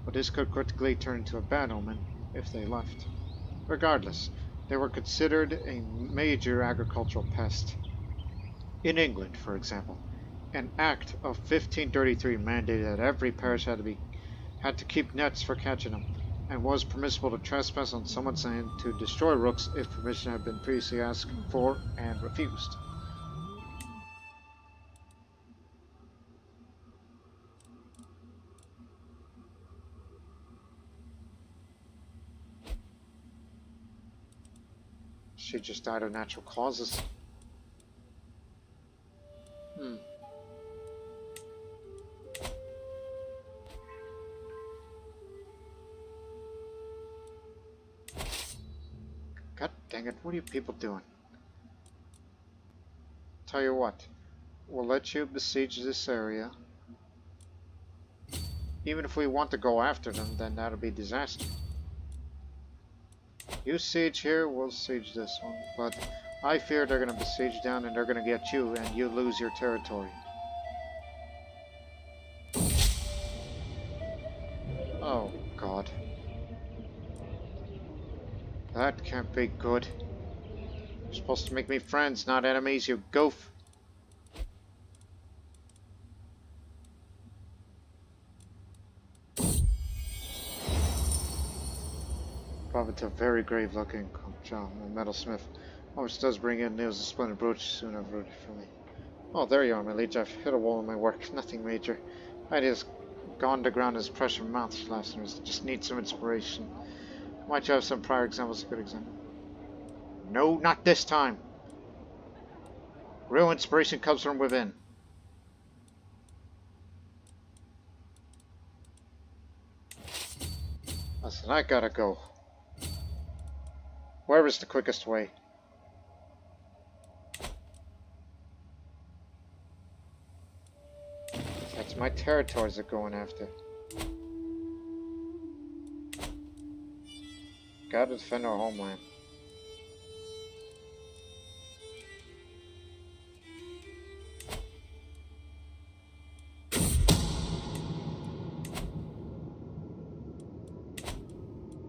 but this could quickly turn into a bad omen if they left. Regardless, they were considered a major agricultural pest. In England, for example, an Act of 1533 mandated that every parish had to keep nets for catching them, and was permissible to trespass on someone's land to destroy rooks if permission had been previously asked for and refused. She just died of natural causes. God dang it, what are you people doing? Tell you what, we'll let you besiege this area. Even if we want to go after them, then that'll be disaster. You siege here, we'll siege this one. But I fear they're going to besiege down and they're going to get you, and you lose your territory. Oh, God. That can't be good. supposed to make me friends, not enemies, you goof. Probably a very grave looking John, a metalsmith. Always does bring in news of splendid brooch soon I've rooted for me. Oh, there you are, my liege. I've hit a wall in my work. Nothing major. I just gone to ground as pressure mounts last year. Just need some inspiration. Might you have some prior examples? A good example. No, not this time. Real inspiration comes from within. Listen, I gotta go. Wherever's the quickest way. That's my territories they're going after. Gotta defend our homeland.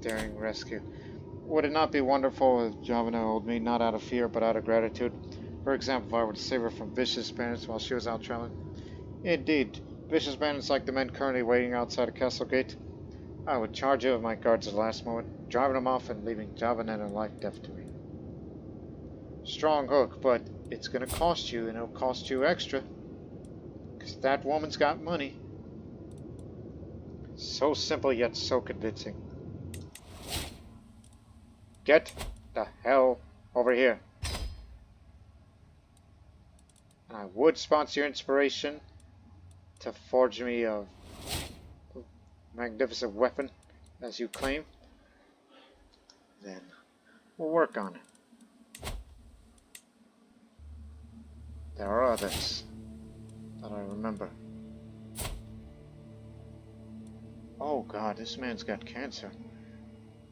Daring rescue. Would it not be wonderful if Jovana owed me, not out of fear, but out of gratitude? For example, if I were to save her from vicious bandits while she was out traveling. Indeed, vicious bandits like the men currently waiting outside a castle gate. I would charge you with my guards at the last moment, driving them off and leaving Jovana in a life death to me. Strong hook, but it's gonna cost you, and it'll cost you extra. Because that woman's got money. So simple yet so convincing. Get the hell over here. And I would sponsor your inspiration to forge me a magnificent weapon, as you claim. Then we'll work on it. There are others that I remember. Oh god, this man's got cancer.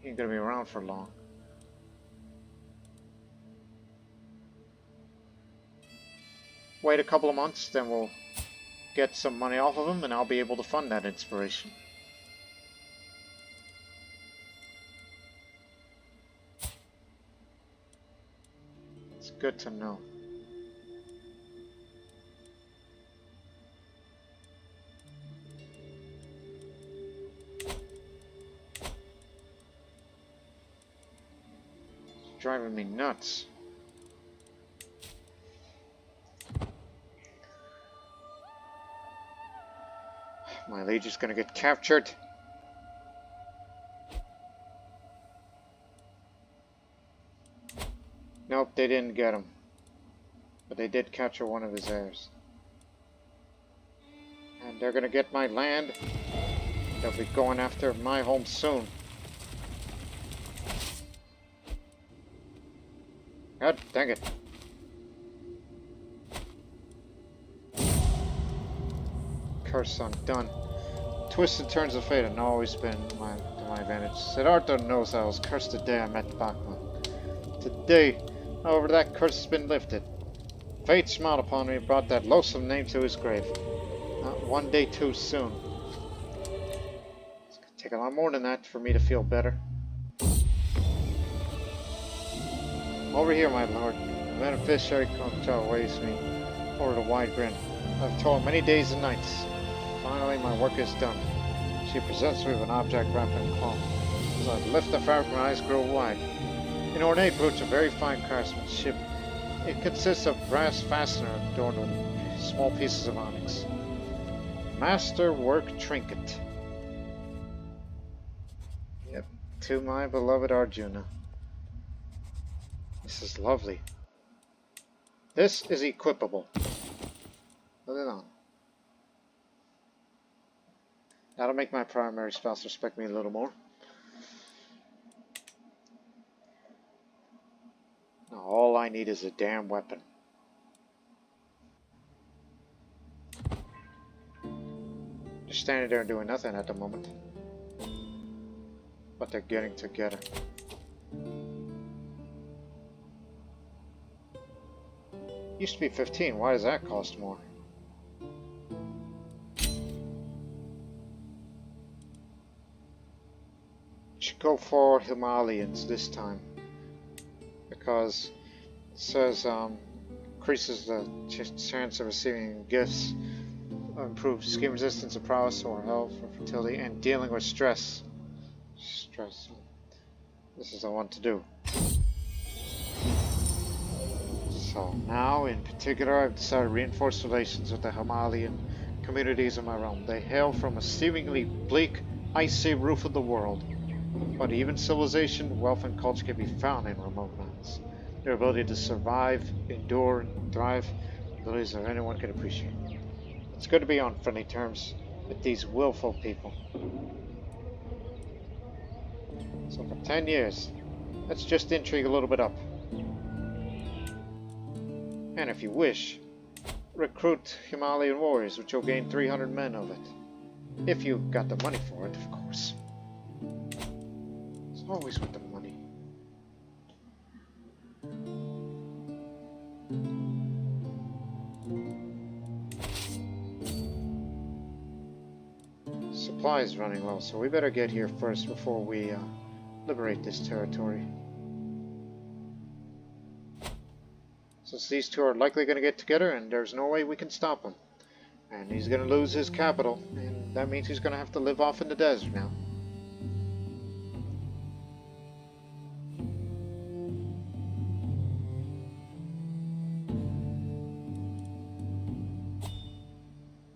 He ain't gonna be around for long. Wait a couple of months, then we'll get some money off of him and I'll be able to fund that inspiration. It's good to know. It's driving me nuts. My liege is gonna get captured. Nope, they didn't get him. But they did capture one of his heirs. And they're gonna get my land. They'll be going after my home soon. God dang it. Curse undone. Twisted turns of fate have always been to my advantage. Siddhartha knows I was cursed the day I met Bachman. Today, however, that curse has been lifted. Fate smiled upon me and brought that loathsome name to his grave. Not one day too soon. It's gonna take a lot more than that for me to feel better. Over here, my lord. The beneficiary awaits me over the wide grin. I've toiled many days and nights. Finally, my work is done. She presents me with an object wrapped in cloth. As I lift the fabric, my eyes grow wide. An ornate brooch of very fine craftsmanship. It consists of brass fastener adorned with small pieces of onyx. Masterwork trinket. Yep, to my beloved Arjuna. This is lovely. This is equipable. Put it on. That'll make my primary spouse respect me a little more. Now all I need is a damn weapon. They're standing there doing nothing at the moment. But they're getting together. Used to be 15, why does that cost more? Should go for Himalayans this time. Because says increases the chance of receiving gifts, improves skin resistance or prowess or health or fertility, and dealing with stress. Stress. This is the one to do. So now, in particular, I've decided to reinforce relations with the Himalayan communities of my realm. They hail from a seemingly bleak, icy roof of the world, but even civilization, wealth, and culture can be found in remote lands. Their ability to survive, endure, and thrive, abilities that anyone can appreciate. It's good to be on friendly terms with these willful people. So for 10 years, let's just intrigue a little bit up. And if you wish, recruit Himalayan warriors, which you'll gain 300 men of it. If you've got the money for it, of course. It's always with the money. Supply is running low, so we better get here first before we liberate this territory. Since these two are likely going to get together, and there's no way we can stop him. And he's going to lose his capital, and that means he's going to have to live off in the desert now.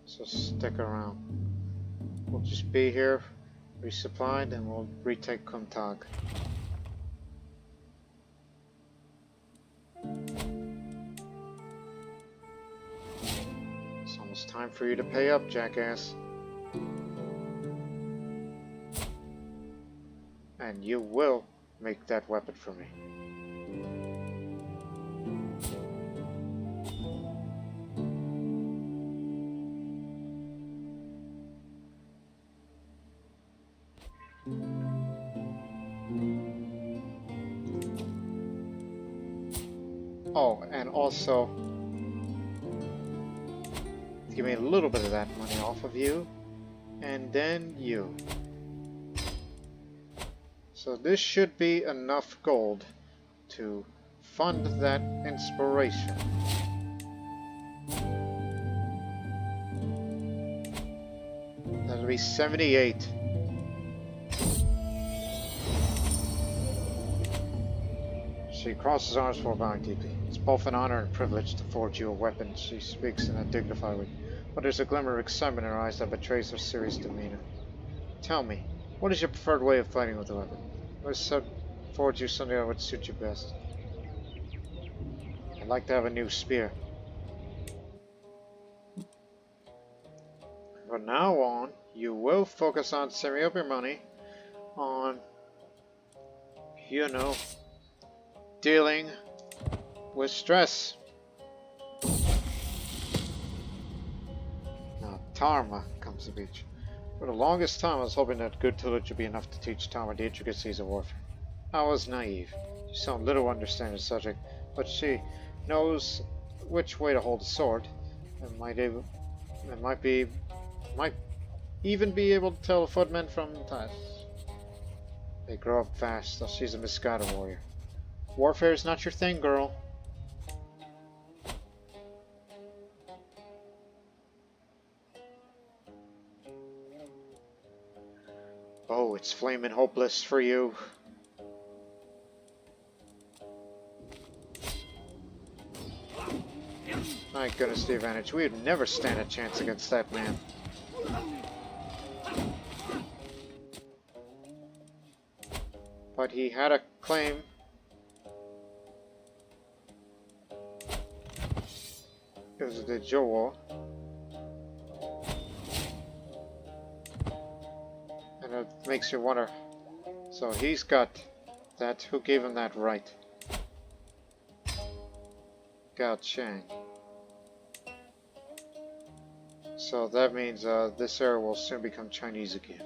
So stick around. We'll just be here, resupplied, and we'll retake Kuntag. It's almost time for you to pay up, jackass. And you will make that weapon for me. Oh, and also, give me a little bit of that money off of you, and then you. So this should be enough gold to fund that inspiration. That'll be 78. She crosses arms for bowing deeply. It's both an honor and privilege to forge you a weapon, she speaks in a dignified way, but there's a glimmer of excitement in her eyes that betrays her serious demeanor. Tell me, what is your preferred way of fighting with a weapon? I said forge you something that would suit you best. I'd like to have a new spear. From now on, you will focus on saving up your money on, you know, dealing with stress. Now, Tarma comes of age. For the longest time, I was hoping that good tillage would be enough to teach Tarma the intricacies of warfare. I was naive. She showed little understanding of the subject, but she knows which way to hold a sword, and might even be able to tell a footman from ties. They grow up fast, so she's a misguided warrior. Warfare is not your thing, girl. Oh, it's flaming hopeless for you. My goodness, the advantage. We would never stand a chance against that man. But he had a claim. It was the Jowo. And it makes you wonder. So he's got that. Who gave him that right? Gao Chang. So that means this area will soon become Chinese again.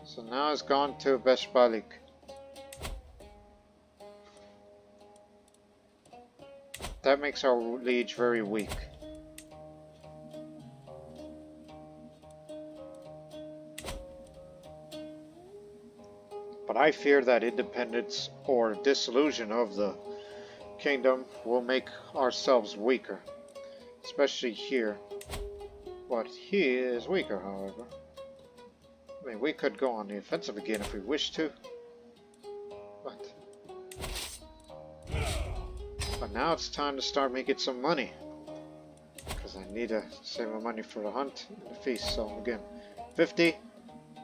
So now it's gone to Beshbalik. That makes our liege very weak. But I fear that independence or dissolution of the kingdom will make ourselves weaker, especially here. But he is weaker, however. I mean, we could go on the offensive again if we wish to. But now it's time to start making some money. Because I need to save my money for the hunt and the feast. So again, 50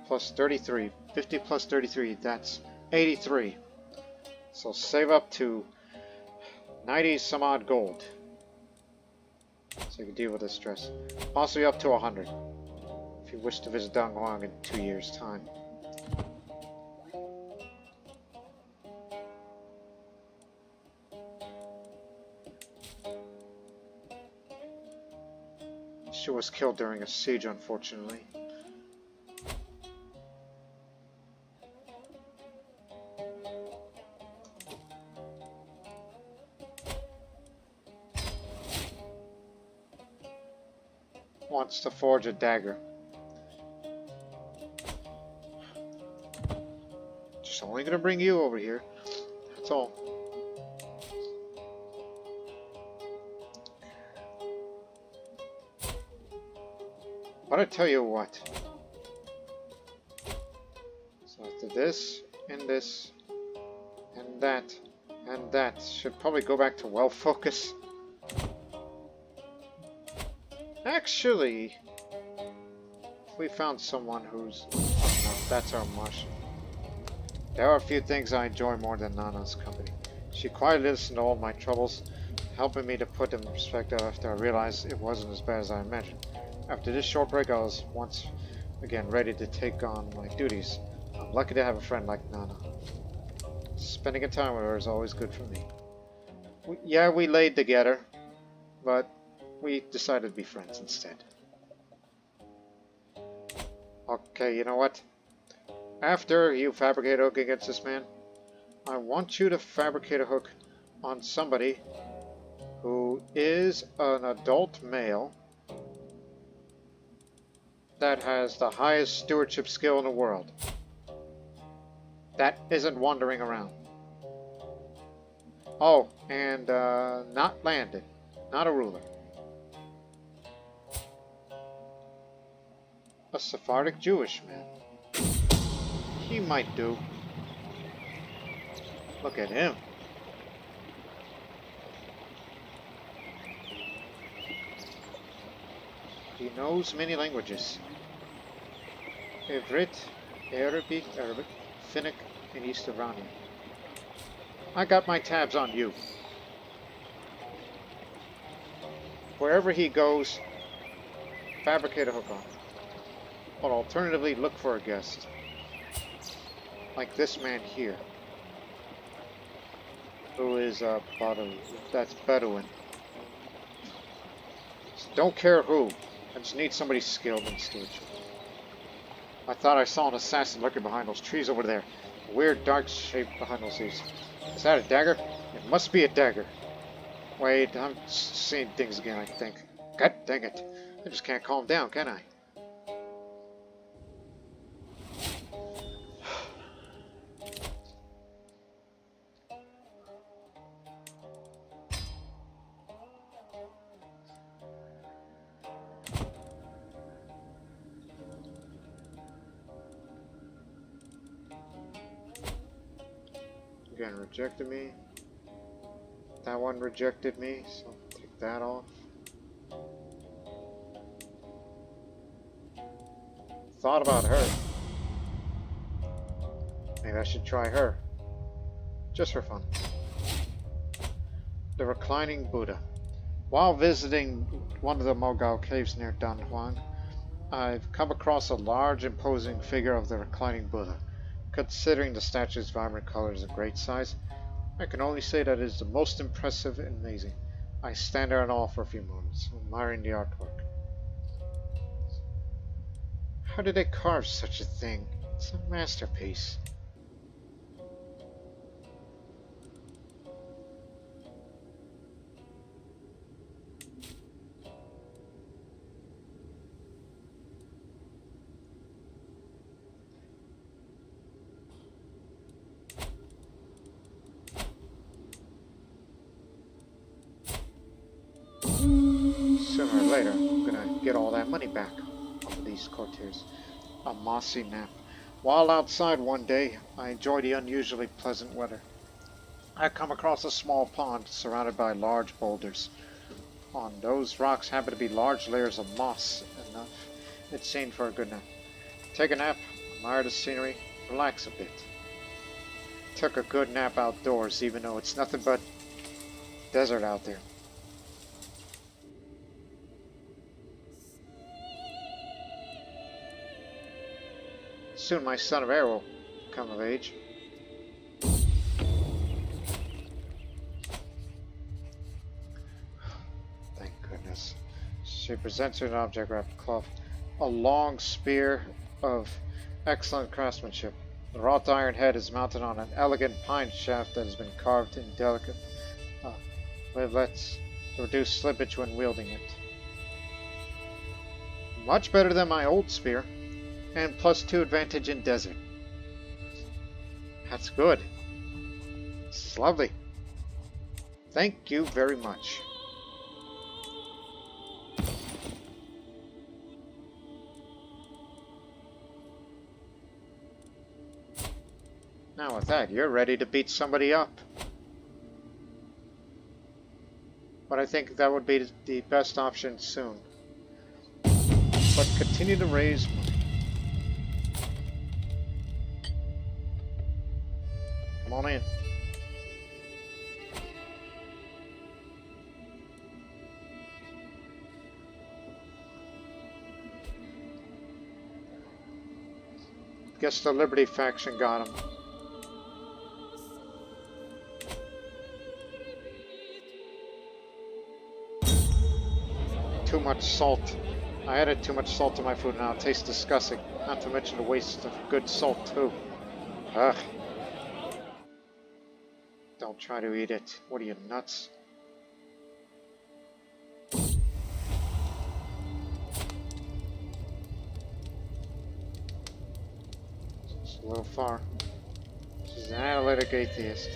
plus 33. 50 plus 33, that's 83. So save up to 90 some odd gold. So you can deal with this stress. Possibly up to 100. If you wish to visit Donghuang in 2 years' time. She was killed during a siege, unfortunately. Wants to forge a dagger. Just only gonna bring you over here. That's all. But I tell you what. So after this, and this, and that, should probably go back to well focus. Actually, we found someone who's... Oh, no, that's our Martian. There are a few things I enjoy more than Nana's company. She quietly listened to all my troubles, helping me to put them in perspective after I realized it wasn't as bad as I imagined. After this short break, I was once again ready to take on my duties. I'm lucky to have a friend like Nana. Spending a time with her is always good for me. We laid together, but we decided to be friends instead. Okay, you know what? After you fabricate a hook against this man, I want you to fabricate a hook on somebody who is an adult male that has the highest stewardship skill in the world. That isn't wandering around. Oh, and not landed. Not a ruler. A Sephardic Jewish man. He might do. Look at him. He knows many languages. Ivrit, Arabic, Finnic, and East Iranian. I got my tabs on you. Wherever he goes, fabricate a hook on him. Or alternatively, look for a guest. Like this man here. Who is a Bedouin. That's Bedouin. Don't care who. I just need somebody skilled in stewardship. I thought I saw an assassin lurking behind those trees over there. A weird dark shape behind those trees. Is that a dagger? It must be a dagger. Wait, I'm seeing things again, I think. God dang it. I just can't calm down, can I? Again, rejected me. That one rejected me, so take that off. Thought about her. Maybe I should try her. Just for fun. The Reclining Buddha. While visiting one of the Mogao caves near Danhuang, I've come across a large, imposing figure of the Reclining Buddha. Considering the statue's vibrant colors and great size, I can only say that it is the most impressive and amazing. I stand there in awe for a few moments, admiring the artwork. How did they carve such a thing? It's a masterpiece. get all that money back off of these courtiers. A mossy nap. While outside one day, I enjoyed the unusually pleasant weather. I come across a small pond surrounded by large boulders. On those rocks happen to be large layers of moss, enough it seemed for a good nap. Take a nap, admire the scenery, relax a bit. Took a good nap outdoors, even though it's nothing but desert out there. Soon my son of air will come of age. Thank goodness. She presents her an object wrapped in cloth. A long spear of excellent craftsmanship. The wrought iron head is mounted on an elegant pine shaft that has been carved in delicate rivulets to reduce slippage when wielding it. Much better than my old spear, and +2 advantage in desert. That's good. This is lovely. Thank you very much. Now with that, you're ready to beat somebody up. But I think that would be the best option soon. But continue to raise money. Come on in. Guess the Liberty faction got him. Too much salt. I added too much salt to my food and now it tastes disgusting. Not to mention the waste of good salt too. Ugh. Don't try to eat it. What are you, nuts? It's a little far. She's an analytic atheist.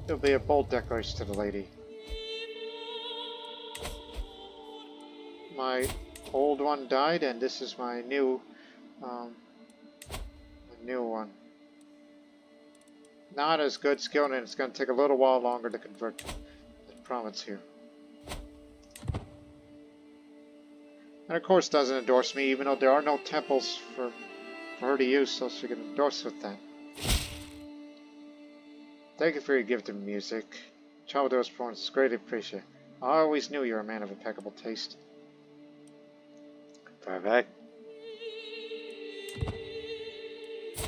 There'll be a bold declaration to the lady. My old one died, and this is my new one. Not as good skilled, and it's going to take a little while longer to convert the province here. And of course doesn't endorse me, even though there are no temples for her to use, so she can endorse with that. Thank you for your gift of music. Childhood's performance is greatly appreciated. I always knew you were a man of impeccable taste. Perfect.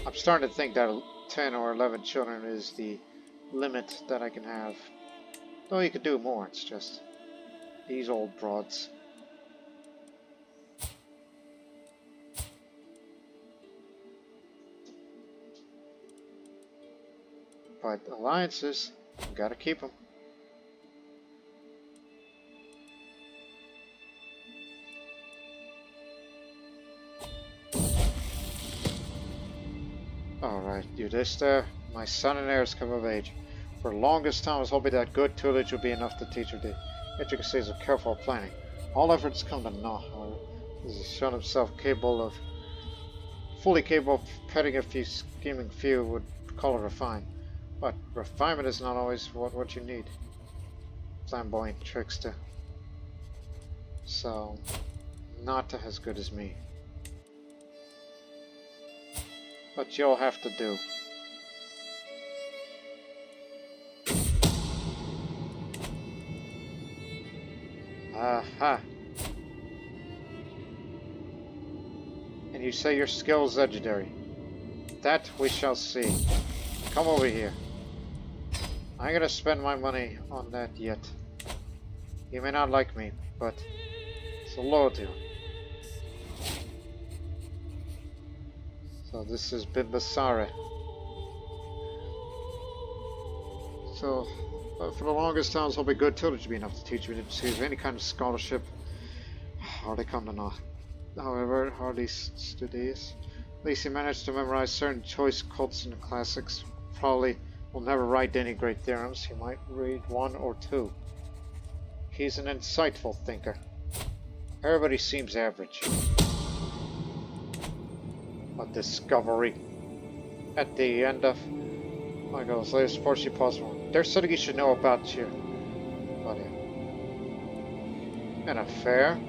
I'm starting to think that 10 or 11 children is the limit that I can have. Though you could do more, it's just these old broads. But alliances, you gotta keep them. Alright, Yudhishthira, my son and heir has come of age. For the longest time I was hoping that good tutelage would be enough to teach her the intricacies of careful planning. All efforts come to naught, however. He has shown himself fully capable of petting a few scheming few would call it refined. But refinement is not always what you need. Flamboyant trickster. So, not as good as me. But you'll have to do. Aha! And you say your skill is legendary. That we shall see. Come over here. I ain't gonna spend my money on that yet. You may not like me, but it's a loyalty. So this is Bimbisara. So, for the longest time, I was hoping good tutelage would be enough to teach me to receive any kind of scholarship. Hardly come to naught. However, hardly studious. At least he managed to memorize certain choice cults and classics. Probably will never write any great theorems. He might read one or two. He's an insightful thinker. Everybody seems average. A discovery. At the end of Michael's latest report, she paused for one. There's something you should know about you. About him. An affair?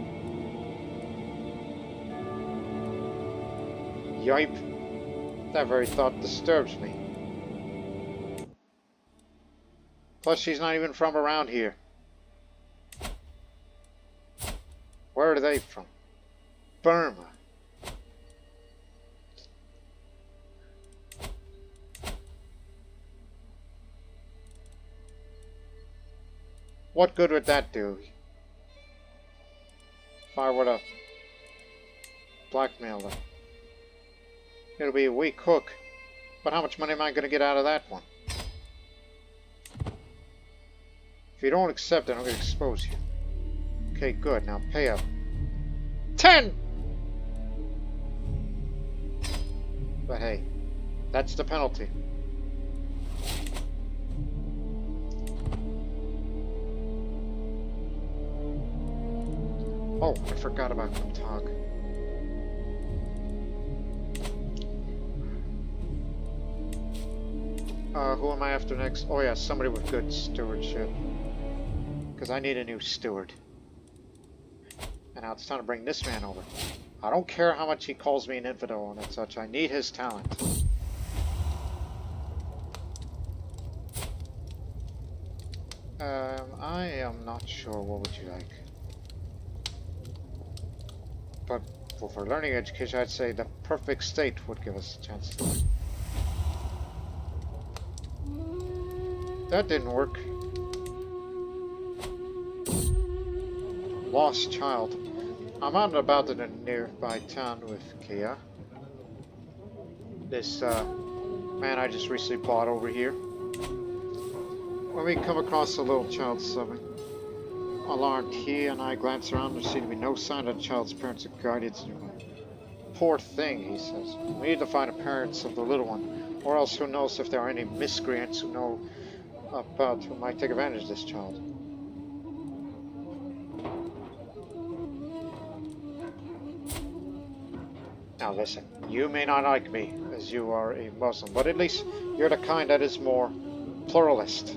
Yipe. That very thought disturbs me. Plus, she's not even from around here. Where are they from? Burma. What good would that do? If I were to blackmail them. It'll be a weak hook. But how much money am I going to get out of that one? If you don't accept it, I'm going to expose you. Okay, good. Now pay up. 10! But hey, that's the penalty. Oh, I forgot about Kumtag. Who am I after next? Oh yeah, somebody with good stewardship. Because I need a new steward. And now it's time to bring this man over. I don't care how much he calls me an infidel and such. I need his talent. I am not sure. What would you like? But for learning education, I'd say the perfect state would give us a chance to learn. That didn't work. Lost child. I'm out and about in a nearby town with Kia. This man I just recently bought over here. When we come across a little child subbing, alarmed, he and I glance around. There seems to be no sign of the child's parents or guardians nearby. Poor thing, he says. We need to find the parents of the little one, or else who knows if there are any miscreants who know about who might take advantage of this child. Now listen, you may not like me, as you are a Muslim, but at least you're the kind that is more pluralist.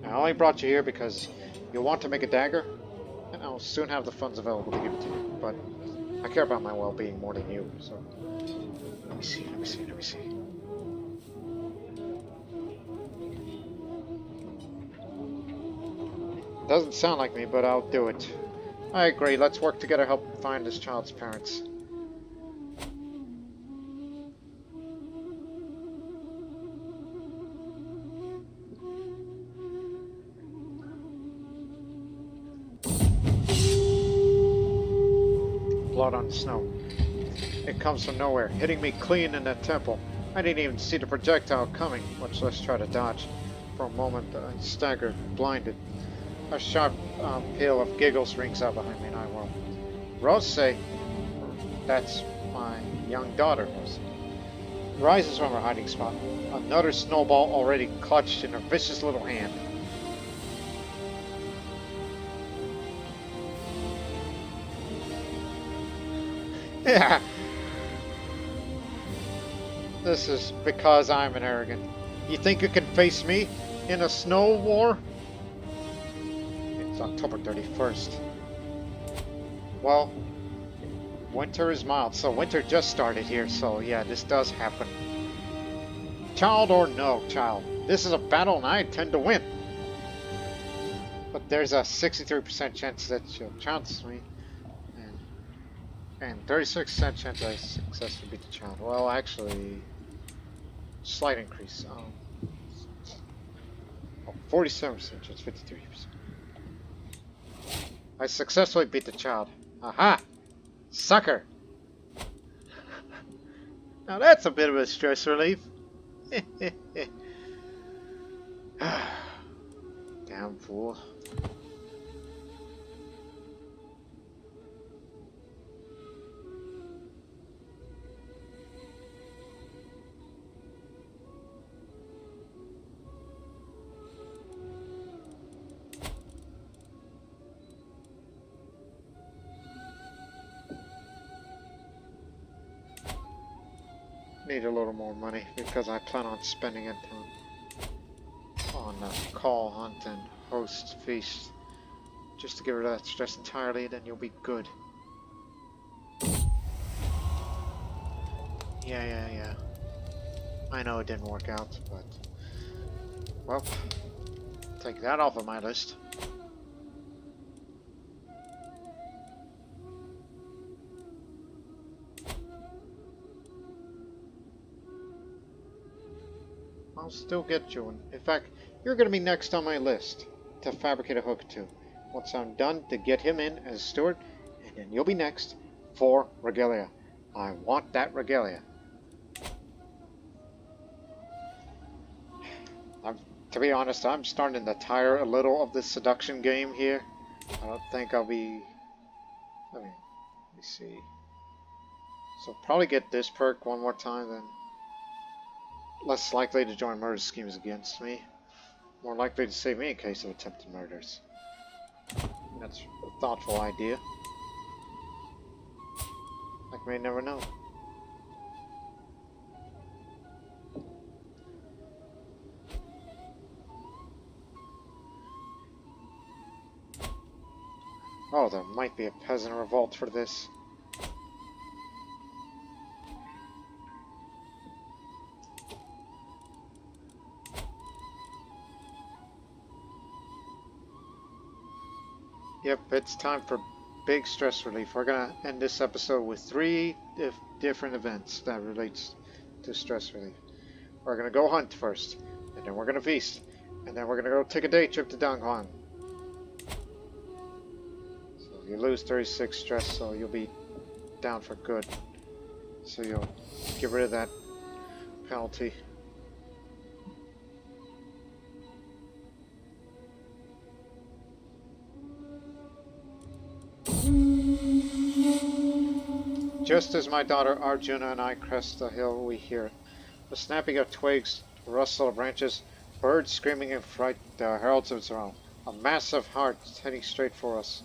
I only brought you here because you want to make a dagger, and I'll soon have the funds available to give it to you, but I care about my well-being more than you, so... Let me see. Doesn't sound like me, but I'll do it. I agree, let's work together to help find this child's parents. Blood on the snow. It comes from nowhere, hitting me clean in that temple. I didn't even see the projectile coming, much less try to dodge. For a moment, I staggered, blinded. A sharp peal of giggles rings out behind me, and I whirl. Rose, that's my young daughter, Rose. Rises from her hiding spot. Another snowball already clutched in her vicious little hand. Yeah. This is because I'm an arrogant. You think you can face me in a snow war? It's October 31st. Well, winter is mild, so winter just started here, so yeah, this does happen. Child or no child, this is a battle and I intend to win. But there's a 63% chance that she'll chance me, and 36% chance I successfully beat the child. Well, actually, slight increase. 47% chance, 53%. I successfully beat the child. Aha! Sucker! Now that's a bit of a stress relief. Damn fool. need a little more money because I plan on spending it on call, hunt, and host feast. Just to get rid of that stress entirely, then you'll be good. Yeah. I know it didn't work out, but... well, take that off of my list. I'll still get you one. In fact, you're going to be next on my list to fabricate a hook to. Once I'm done to get him in as steward, and then you'll be next for regalia. I want that regalia. To be honest, I'm starting to tire a little of this seduction game here. I don't think I'll be... let me see. So probably get this perk one more time, then less likely to join murder schemes against me. More likely to save me in case of attempted murders. That's a thoughtful idea. I may never know. Oh, there might be a peasant revolt for this. Yep, it's time for big stress relief. We're gonna end this episode with 3 different events that relates to stress relief. We're gonna go hunt first, and then we're gonna feast, and then we're gonna go take a day trip to Donghuan. So you lose 36 stress, so you'll be down for good. So you'll get rid of that penalty. Just as my daughter Arjuna and I crest the hill, we hear the snapping of twigs, the rustle of branches, birds screaming in fright, the heralds of its realm. A massive heart heading straight for us.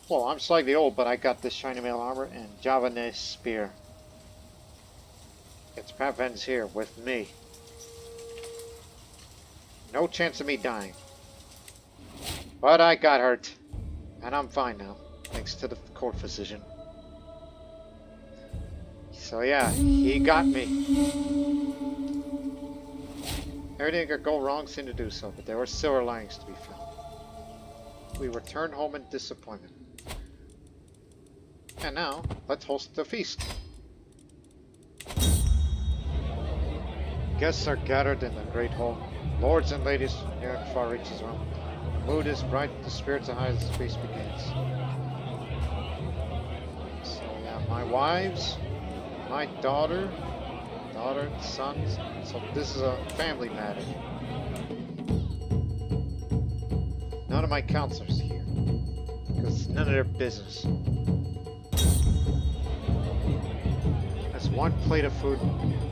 Well, I'm slightly old, but I got this shiny mail armor and Javanese spear. Its path ends here, with me. No chance of me dying. But I got hurt. And I'm fine now, thanks to the court physician. So yeah, he got me. Everything could go wrong seemed to do so, but there were silver linings to be found. We returned home in disappointment. And now, let's host the feast. Guests are gathered in the great hall. Lords and ladies from near and far reaches around. The mood is bright, the spirits are high as the feast begins. So yeah, my wives, my daughter, and sons. So this is a family matter. None of my counselors here, because it's none of their business. As one plate of food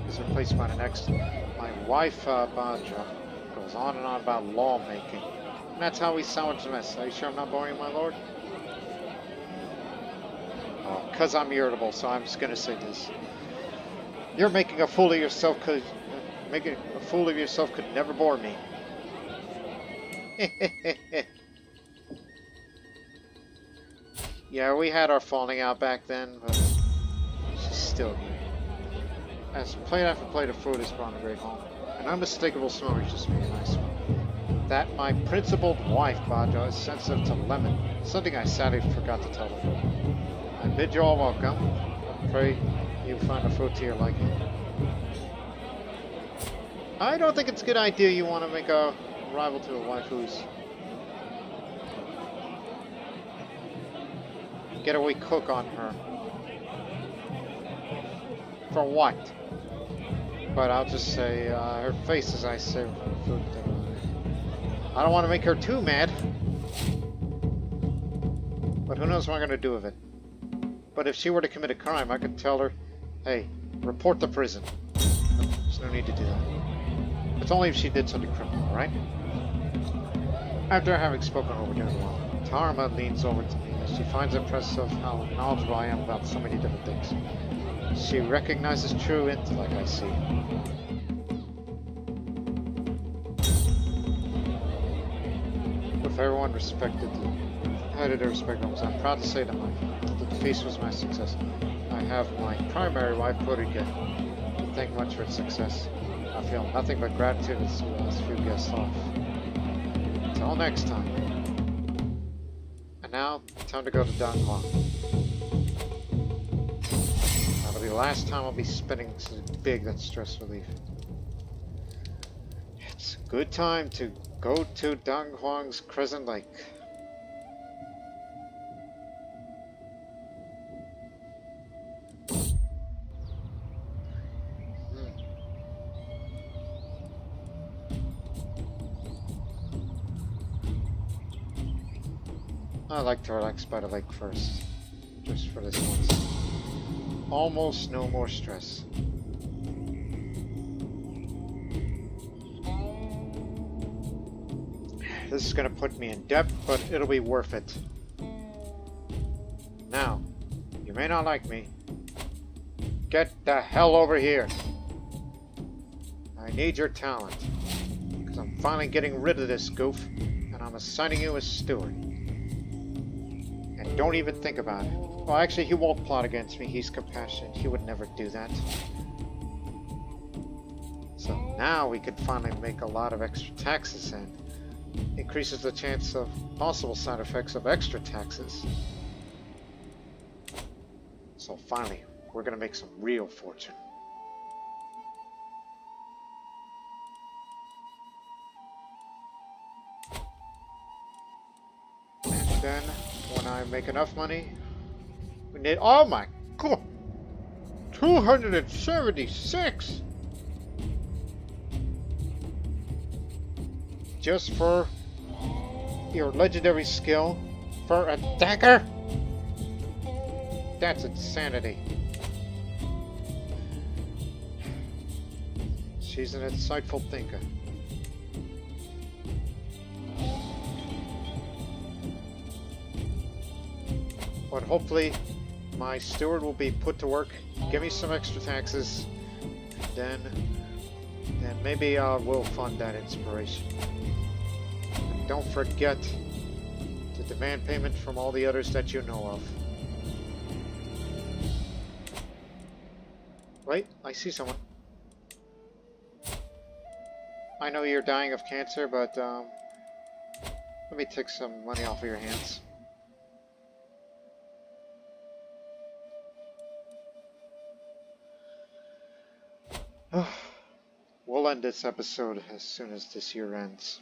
is replaced by the next, my wife, Banja, goes on and on about lawmaking. And that's how we sandwich the mess. Are you sure I'm not boring you, my lord? Oh, because I'm irritable, so I'm just going to say this. You're making a fool of yourself, because making a fool of yourself could never bore me. Yeah, we had our falling out back then, but she's still here. As plate after plate of food is brought to great home, an unmistakable smell reaches me, and I smell. That my principled wife, Baja, is sensitive to lemon, something I sadly forgot to tell her. I bid you all welcome. I pray you find the food to your liking. I don't think it's a good idea you want to make a rival to a wife who's... Get a weak hook on her. For what? But I'll just say, her face as I serve food. I don't want to make her too mad. But who knows what I'm going to do with it. But if she were to commit a crime, I could tell her, hey, report to prison. There's no need to do that. It's only if she did something criminal, alright? After having spoken over dinner a while, Tarma leans over to me She finds it impressive how knowledgeable I am about so many different things. She recognizes true intellect, I see. With everyone respected, how did I respect them? I'm proud to say that the feast was my success. I have my primary wife, Purike, to thank much for its success. I feel nothing but gratitude as the last few guests off. Until next time. And now, time to go to Danghua. That'll be the last time I'll be spending something big that's stress relief. It's a good time to go to Danghuang's Crescent Lake. I like to relax by the lake first, just for this once. Almost no more stress. This is gonna put me in debt, but it'll be worth it. Now, you may not like me. Get the hell over here. I need your talent, because I'm finally getting rid of this goof, and I'm assigning you as steward. Don't even think about it. Well, actually, he won't plot against me. He's compassionate. He would never do that. So now we could finally make a lot of extra taxes and increases the chance of possible side effects of extra taxes. So finally, we're going to make some real fortune. And then when I make enough money, we need, oh my god, 276 just for your legendary skill for a dagger? That's insanity. She's an insightful thinker. But hopefully my steward will be put to work, give me some extra taxes, then maybe we'll fund that inspiration. And don't forget to demand payment from all the others that you know of. Wait, I see someone. I know you're dying of cancer, but let me take some money off of your hands. We'll end this episode as soon as this year ends.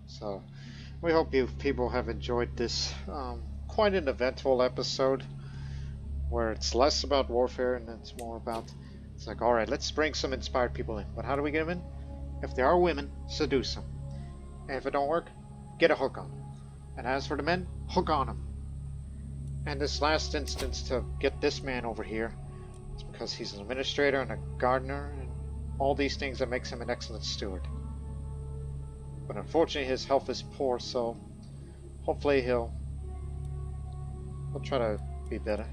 So, we hope you people have enjoyed this quite an eventful episode, where it's less about warfare and it's more about, it's like, alright, let's bring some inspired people in. But how do we get them in? If they are women, seduce them. And if it don't work, get a hook on them. And as for the men, hook on them. And this last instance, to get this man over here, it's because he's an administrator and a gardener and all these things that makes him an excellent steward. But unfortunately his health is poor, so hopefully he'll try to be better.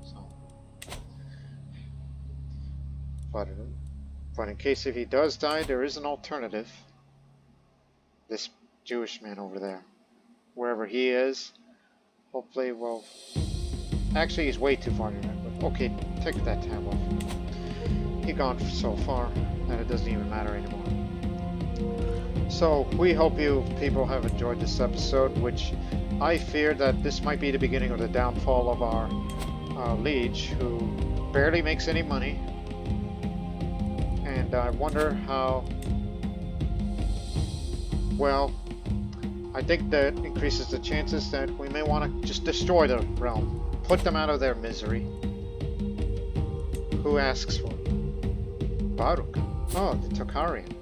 So, but in case if he does die, there is an alternative. This Jewish man over there, wherever he is, hopefully will. Actually, he's way too far to remember. Okay, take that tab off. He gone so far that it doesn't even matter anymore. So we hope you people have enjoyed this episode, which I fear that this might be the beginning of the downfall of our liege, who barely makes any money, and I wonder how. Well, I think that increases the chances that we may want to just destroy the realm, put them out of their misery. Who asks for it? Baruch. Oh, the Tokarians.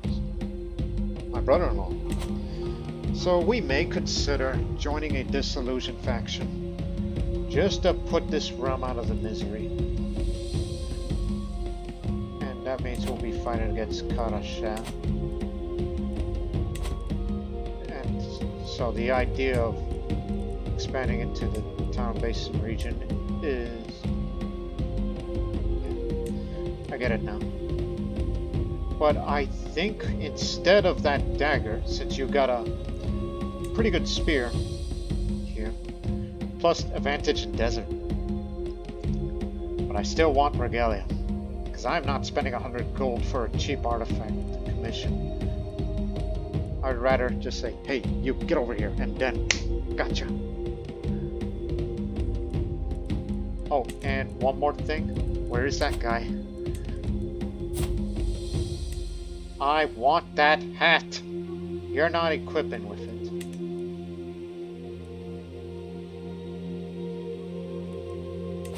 My brother-in-law. So we may consider joining a disillusioned faction, just to put this realm out of the misery. that means we'll be fighting against Kroränian. And so the idea of expanding into the town basin region is... I get it now. But I think instead of that dagger, since you got a pretty good spear here, plus advantage in desert, but I still want regalia, because I'm not spending 100 gold for a cheap artifact commission. I'd rather just say, hey, you get over here, and then gotcha. Oh, and one more thing. Where is that guy? I want that hat. You're not equipping with it.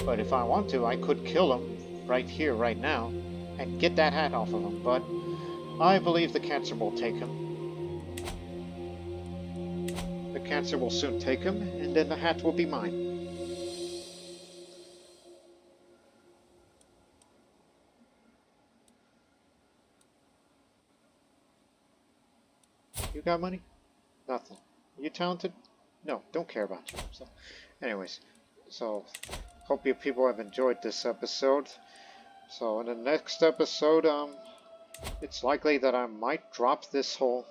But if I want to, I could kill him right here, right now, and get that hat off of him. But I believe the cancer will take him. The cancer will soon take him, and then the hat will be mine. You got money? Nothing. Are you talented? No, don't care about you. So, anyways, so hope you people have enjoyed this episode. So in the next episode, it's likely that I might drop this whole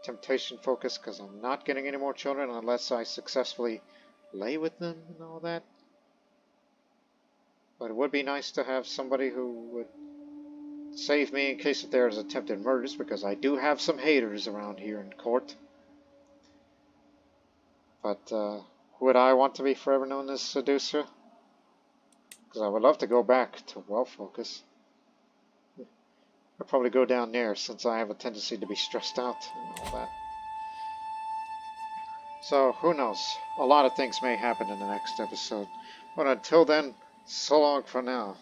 temptation focus because I'm not getting any more children unless I successfully lay with them and all that. But it would be nice to have somebody who would save me in case if there's attempted murders, because I do have some haters around here in court. But would I want to be forever known as seducer? Because I would love to go back to well focus. I'd probably go down there since I have a tendency to be stressed out and all that. So who knows? A lot of things may happen in the next episode. But until then, so long for now.